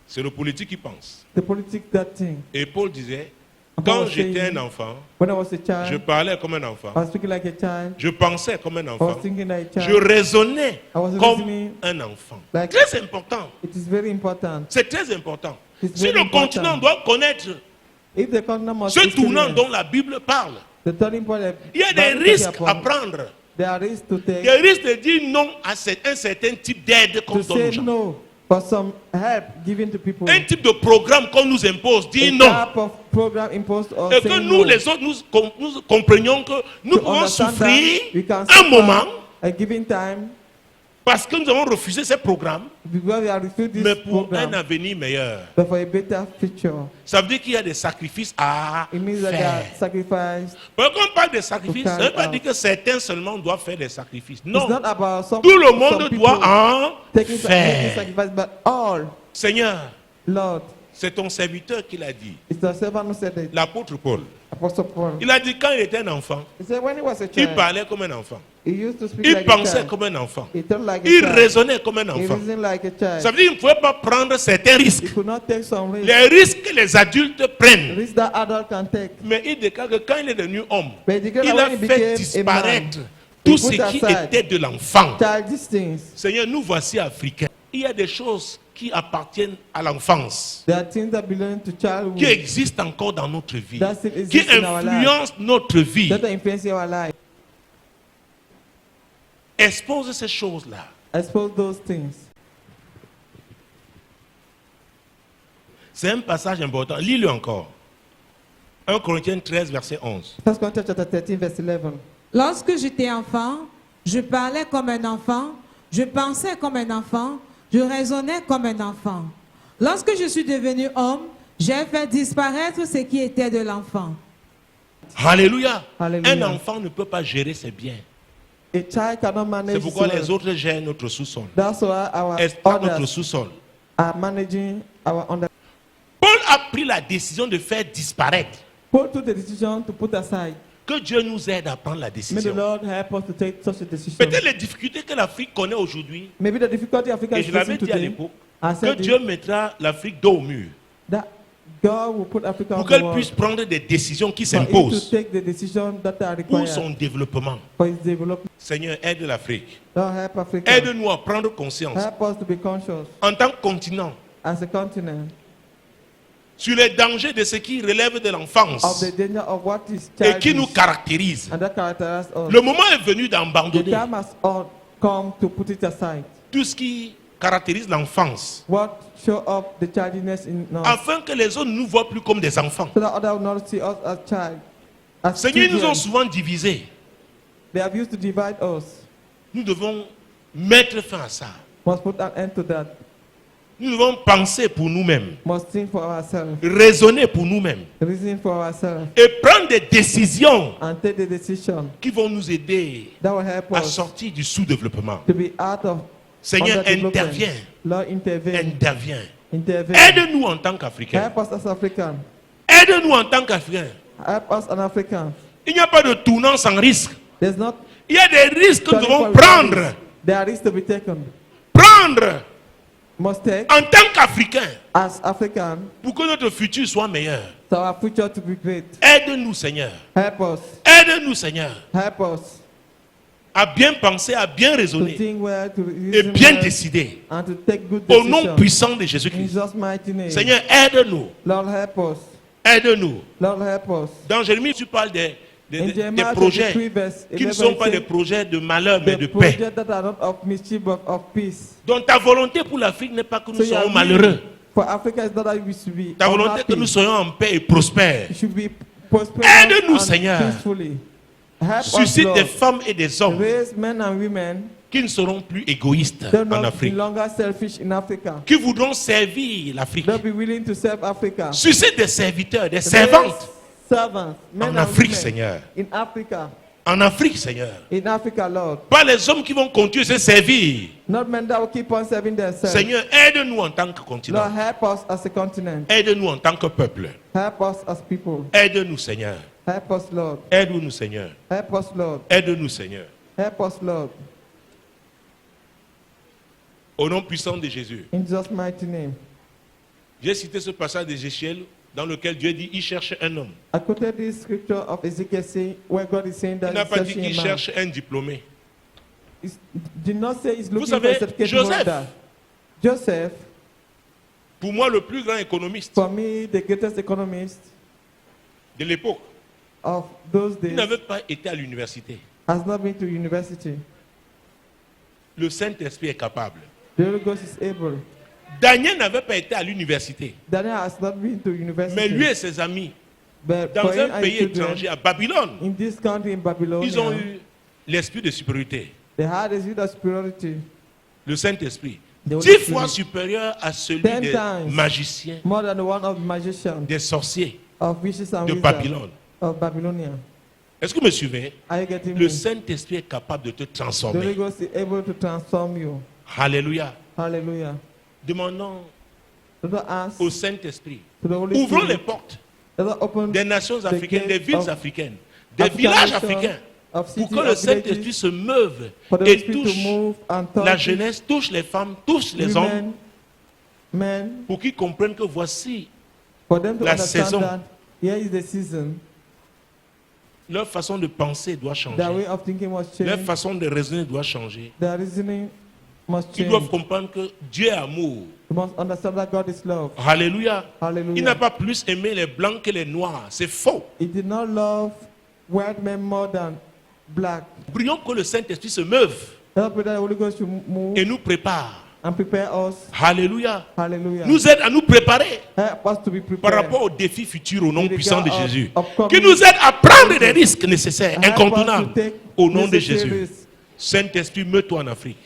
C'est le politique qui pense. The politics that thing. Et Paul disait, Paul quand was j'étais saying, un enfant, When I was a je child, parlais comme un enfant. I was speaking like a child. Je pensais comme un I was enfant. thinking like a Je child. raisonnais I was comme reasoning un enfant. like- Très important. It is very important. C'est très important. It's Si very le important. continent doit connaître If the continent must ce tournant experience dont la Bible parle, the turning point, il y a des risques à prendre. There are risks to take. Des risques de dire non à un certain type d'aide qu'on To donne aux say gens. no for some help given to people. Un type de programme qu'on nous impose, A dire non. type of program imposed or Et que saying nous, no. les autres, nous comprenions que nous To pouvons understand souffrir that we can un suffer moment a given time parce que nous avons refusé ces programmes, because we are refused mais this pour un program, avenir meilleur. but for a better future. Ça veut dire qu'il y a des sacrifices à It means that they are faire. sacrificed. Quand on parle de sacrifices, To ça ne veut pas carry dire que certains seulement doivent faire des sacrifices. It's Non, not about some, tout le some monde people doit en taking faire. sacrifice, but all, Seigneur, Lord, c'est ton serviteur qui l'a dit, it's the servant who said it, l'apôtre Paul. Apostle Paul. Il a dit quand il était un enfant, He said when he was a il child, parlait comme un enfant. he used to speak Il like a pensait child. comme un enfant. He thought like a Il child. raisonnait comme un He enfant. reasoned like a child. Ça veut dire qu'il ne pouvait pas prendre certains He risques. could not take some risks. Les risques que les adultes prennent. Risks that adult can take. Mais il déclare que quand il est devenu homme, But he declared il that a when he fait became a disparaître man, tout he ce put qui aside était de l'enfant. childish things. Seigneur, nous voici africains. Il y a des choses qui appartiennent à l'enfance, There are things that belong to qui childhood existent encore dans notre vie, that still qui exist in our life, influencent notre vie. that are influencing our life. Expose ces choses-là. Expose those things. C'est un passage important. Lis-le encore. 1 Corinthiens 13, verset 11. 1 Corinthians chapter 13, verse 11. Lorsque j'étais enfant, je parlais comme un enfant, je pensais comme un enfant, je raisonnais comme un enfant. Lorsque je suis devenu homme, j'ai fait disparaître ce qui était de l'enfant. Alléluia. Alléluia. Un enfant ne peut pas gérer ses biens. A child cannot manage C'est pourquoi his les wealth. autres gèrent notre sous-sol. That's why our Exploitent notre others sous-sol. are managing our under. Paul a pris la décision de faire disparaître. Paul took the decision to put aside. Que Dieu nous aide à prendre la May the décision. Lord help us to take such a decision. Peut-être les difficultés que l'Afrique connaît aujourd'hui, Maybe the difficulty Africa et is je l'avais facing dit à today, l'époque, I que said Dieu it, mettra l'Afrique dos au mur that God will put Africa pour on the qu'elle world puisse prendre des décisions qui for it to s'imposent take the decision that are pour required son développement. for its development. Seigneur, aide l'Afrique. Lord, help Africa. Aide-nous à prendre conscience Help us to be conscious en tant que continent as a continent sur les dangers de ce qui relève de of l'enfance the danger of what is et qui nous childish caractérise. and that characterizes us. Le moment est venu The d'abandonner time has all come to put it aside. tout ce qui caractérise l'enfance What show up the childishness in us, afin que les autres ne nous voient plus comme des enfants. so that others will not see us as child. As Seigneur, ils nous ont children. souvent divisés. They have used to divide us. Nous devons mettre fin à ça. Must put an end to that. Nous devons penser pour nous-mêmes, Must think for ourselves. raisonner pour nous-mêmes Reason for ourselves. et prendre des décisions And take the decision qui vont nous aider that will help à us sortir du sous-développement. to be out of Seigneur, underdevelopment. interviens, Lord, intervene. interviens. Intervene. Aide-nous en tant qu'Africains. Help us as Africans. Aide-nous en tant qu'Africains. Help us as Africans. Il n'y a pas de tournant sans risque. There's not Il y a des risques que nous turning devons point without prendre. risk. There are risks to be taken. Prendre Must take en tant qu'Africains as Africans pour que notre futur soit meilleur. for our future to be great. Aide-nous, Seigneur. Help us. Aide-nous, Seigneur, Help us à bien penser, à bien to raisonner think well, to et reason bien well, décider. and to take good Au nom decisions. puissant de In Jésus-Christ. Jesus' mighty name. Seigneur, aide-nous. Lord, help us. Aide-nous. Lord, help us. Dans Jérémie, tu parles des In Jeremiah projets 23 verse qui ne 11, sont pas it des says, projets de malheur, mais the de paix. projects that are not of mischief but of peace. Donc ta volonté pour l'Afrique n'est pas que nous So you are soyons malheureux. willing For Africa, it's not that we should be Ta volonté est unhappy. que nous soyons en paix et prospères. We should be prosperous Aide-nous, and Seigneur. peacefully. Help us, Suscite Lord. des femmes et des hommes Raise men and women qui ne seront plus égoïstes that en not be Afrique, longer selfish in Africa. qui voudront servir l'Afrique. They'll be willing to serve Africa. Suscite des serviteurs, des Raise servantes servants, men en and Afrique, women Seigneur. in Africa. En Afrique, Seigneur. In Africa, Lord. Pas les hommes qui vont continuer à se servir. Not men that will keep on serving themselves. Seigneur, aide-nous en tant que continent. Lord, help us as a continent. Aide-nous en tant que peuple. Help us as people. Aide-nous, Seigneur. Help us, Lord. Aide-nous, Seigneur. Help us, Lord. Aide-nous, Seigneur. Help us, Lord. Au nom puissant de Jésus. In Jesus' mighty name. J'ai cité ce passage d'Ézéchiel dans lequel Dieu dit il cherche un homme. I quoted this scripture of Ezekiel saying, where God is saying Il that n'a he's pas dit searching qu'il a man. cherche un diplômé. He did not say he's looking savez, for a certificate Joseph. holder. Joseph, Pour moi, le plus grand économiste for me, the greatest economist de l'époque, of those il days, n'avait pas été à l'université. has not been to university. Le Saint-Esprit est capable. The Holy Ghost is able. Daniel n'avait pas été à l'université. Daniel has not been to university. Mais lui et ses amis, but dans for him un and pays his children, étranger, à Babylone, in this country, in Babylonia, ils ont eu l'esprit de supériorité, they had a spirit of superiority, le Saint-Esprit. The Holy 10 Spirit. fois supérieur à celui 10 des times. magiciens, more than the one of the magicians, des sorciers of witches and de wizards Babylone. of Babylonia. Est-ce que vous me suivez? Are you getting Le me? Saint-Esprit est capable de te The Holy transformer. Ghost is able to transform you. Alléluia. Hallelujah. Demandons Let us ask au Saint-Esprit. to the Holy Ouvrons les Spirit. portes Let us open des nations africaines, des gates villes of africaines, des African villages nations, africains, of pour cities, que le of Saint-Esprit villages, se meuve for the Holy et Spirit touche to move and touch la jeunesse, touche les femmes, touche les hommes, women, men, pour qu'ils comprennent que voici for them to la understand saison. that here is the season. leur façon de penser doit Their changer. way of thinking must Leur change. façon de raisonner doit changer. Their reasoning must Ils change. doivent comprendre que Dieu est amour. You must understand that God is love. Alléluia. Il Hallelujah. n'a pas plus aimé les blancs que les noirs. C'est faux. He did not love white men more than black. Prions que le Saint-Esprit se meuve Let us pray that the Holy Ghost should move et nous prépare. and prepare us. Alléluia. Hallelujah. Nous aide à nous préparer Help us to be par prepared. rapport aux défis futurs au nom With puissant de regard of Jésus. upcoming Qui nous aide à prendre des risques nécessaires, Help us incontournables, to take au nom de necessary Jésus. risks. Saint-Esprit, meut-toi en Afrique.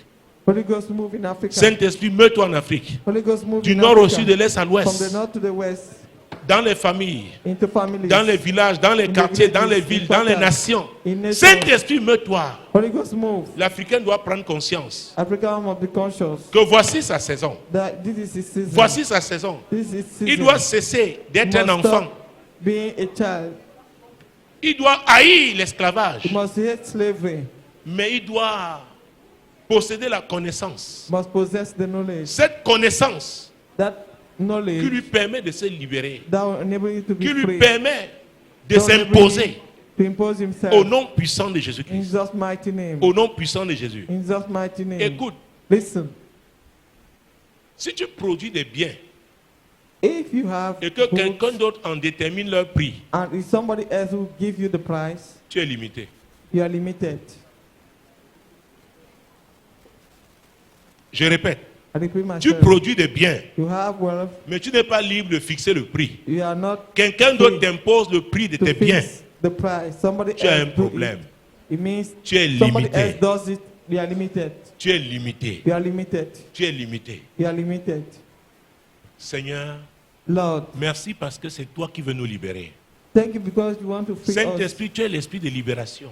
Holy Ghost move in Africa. Saint-Esprit, meut-toi en Afrique. Holy Ghost move Du in nord au Africa. sud, de l'est à From the l'ouest. north to the west, Dans les familles, into families. dans les villages, dans les In the quartiers, dans les villages, villes, in dans les quarters, nations. in nations. Saint-Esprit, meut-toi. Holy Ghost move. L'Africain doit prendre conscience Africa must be conscious que voici sa saison. that this is his season. Voici sa saison. This is season. Il doit cesser d'être un He must enfant. stop being a child. Il doit haïr l'esclavage. He must hate slavery. Mais il doit posséder la connaissance. Must possess the knowledge. Cette connaissance That qui knowledge lui permet de se libérer. that will enable you to be Qui lui free. permet de That will enable s'imposer you to impose himself. au nom puissant de In Jésus-Christ. Jesus' mighty name. Au nom puissant de Jésus. In Jesus' mighty name. Écoute, Listen. si tu produis des biens If you have et que goods quelqu'un d'autre en détermine leur prix, and if somebody else will give you the price, tu es limité. you are limited. Je répète, I repeat tu myself. produis des biens, You have wealth. mais tu n'es pas libre de fixer le prix. You are not Quelqu'un d'autre t'impose le prix de to tes biens. fix the price. Somebody Tu as un else do problème. it. It means Tu es somebody limité. else does it. You are limited. Tu es limité. You are limited. Tu es limité. You are limited. Seigneur, Lord, merci parce que c'est toi qui veux nous libérer. thank you because you want to free us. Saint-Esprit, tu es l'esprit de libération.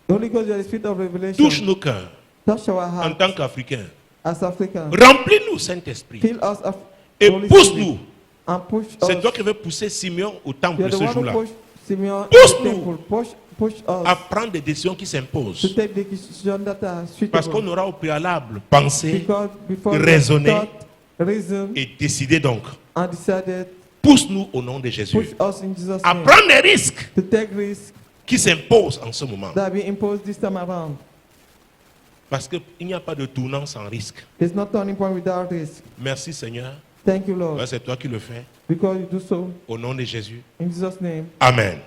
The Holy Ghost, you are the spirit of revelation. Touche nos cœurs Touch our en heart tant qu'Africains. as Africans. Remplis-nous, Saint-Esprit. Fill us of Et Holy pousse-nous. Spirit and push C'est us. toi qui veux pousser Simeon au You temple are de the ce one who jour-là. push Simeon Pousse-nous. to the temple. Push À us prendre des décisions qui to s'imposent. take the decisions that are Parce qu'on suitable. aura au préalable pensé Because before we raisonner thought, reason, et décidé donc. and decided, Pousse-nous au nom de Jésus. push us in Jesus' À name prendre des risques to take risks qui s'imposent en ce moment. that we impose this time around. Parce qu'il n'y a pas de tournant sans risque. There's no turning point without risk. Merci Seigneur. Thank you, Lord, Ouais, c'est toi qui le fais. because you do so Au nom de Jésus. in Jesus' name. Amen.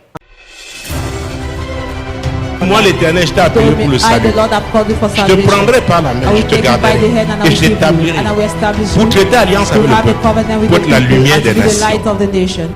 moi l'Éternel, je t'ai appelé told me, pour le I, salut. the Lord, have called you for Je te salvation. prendrai par la main, I je will te take you by garderai the hand and I et will je keep you, t'établirai and I will establish pour you traiter alliance to avec have le a peuple, covenant with pour the être la people lumière and to des be the light nations. of the nation.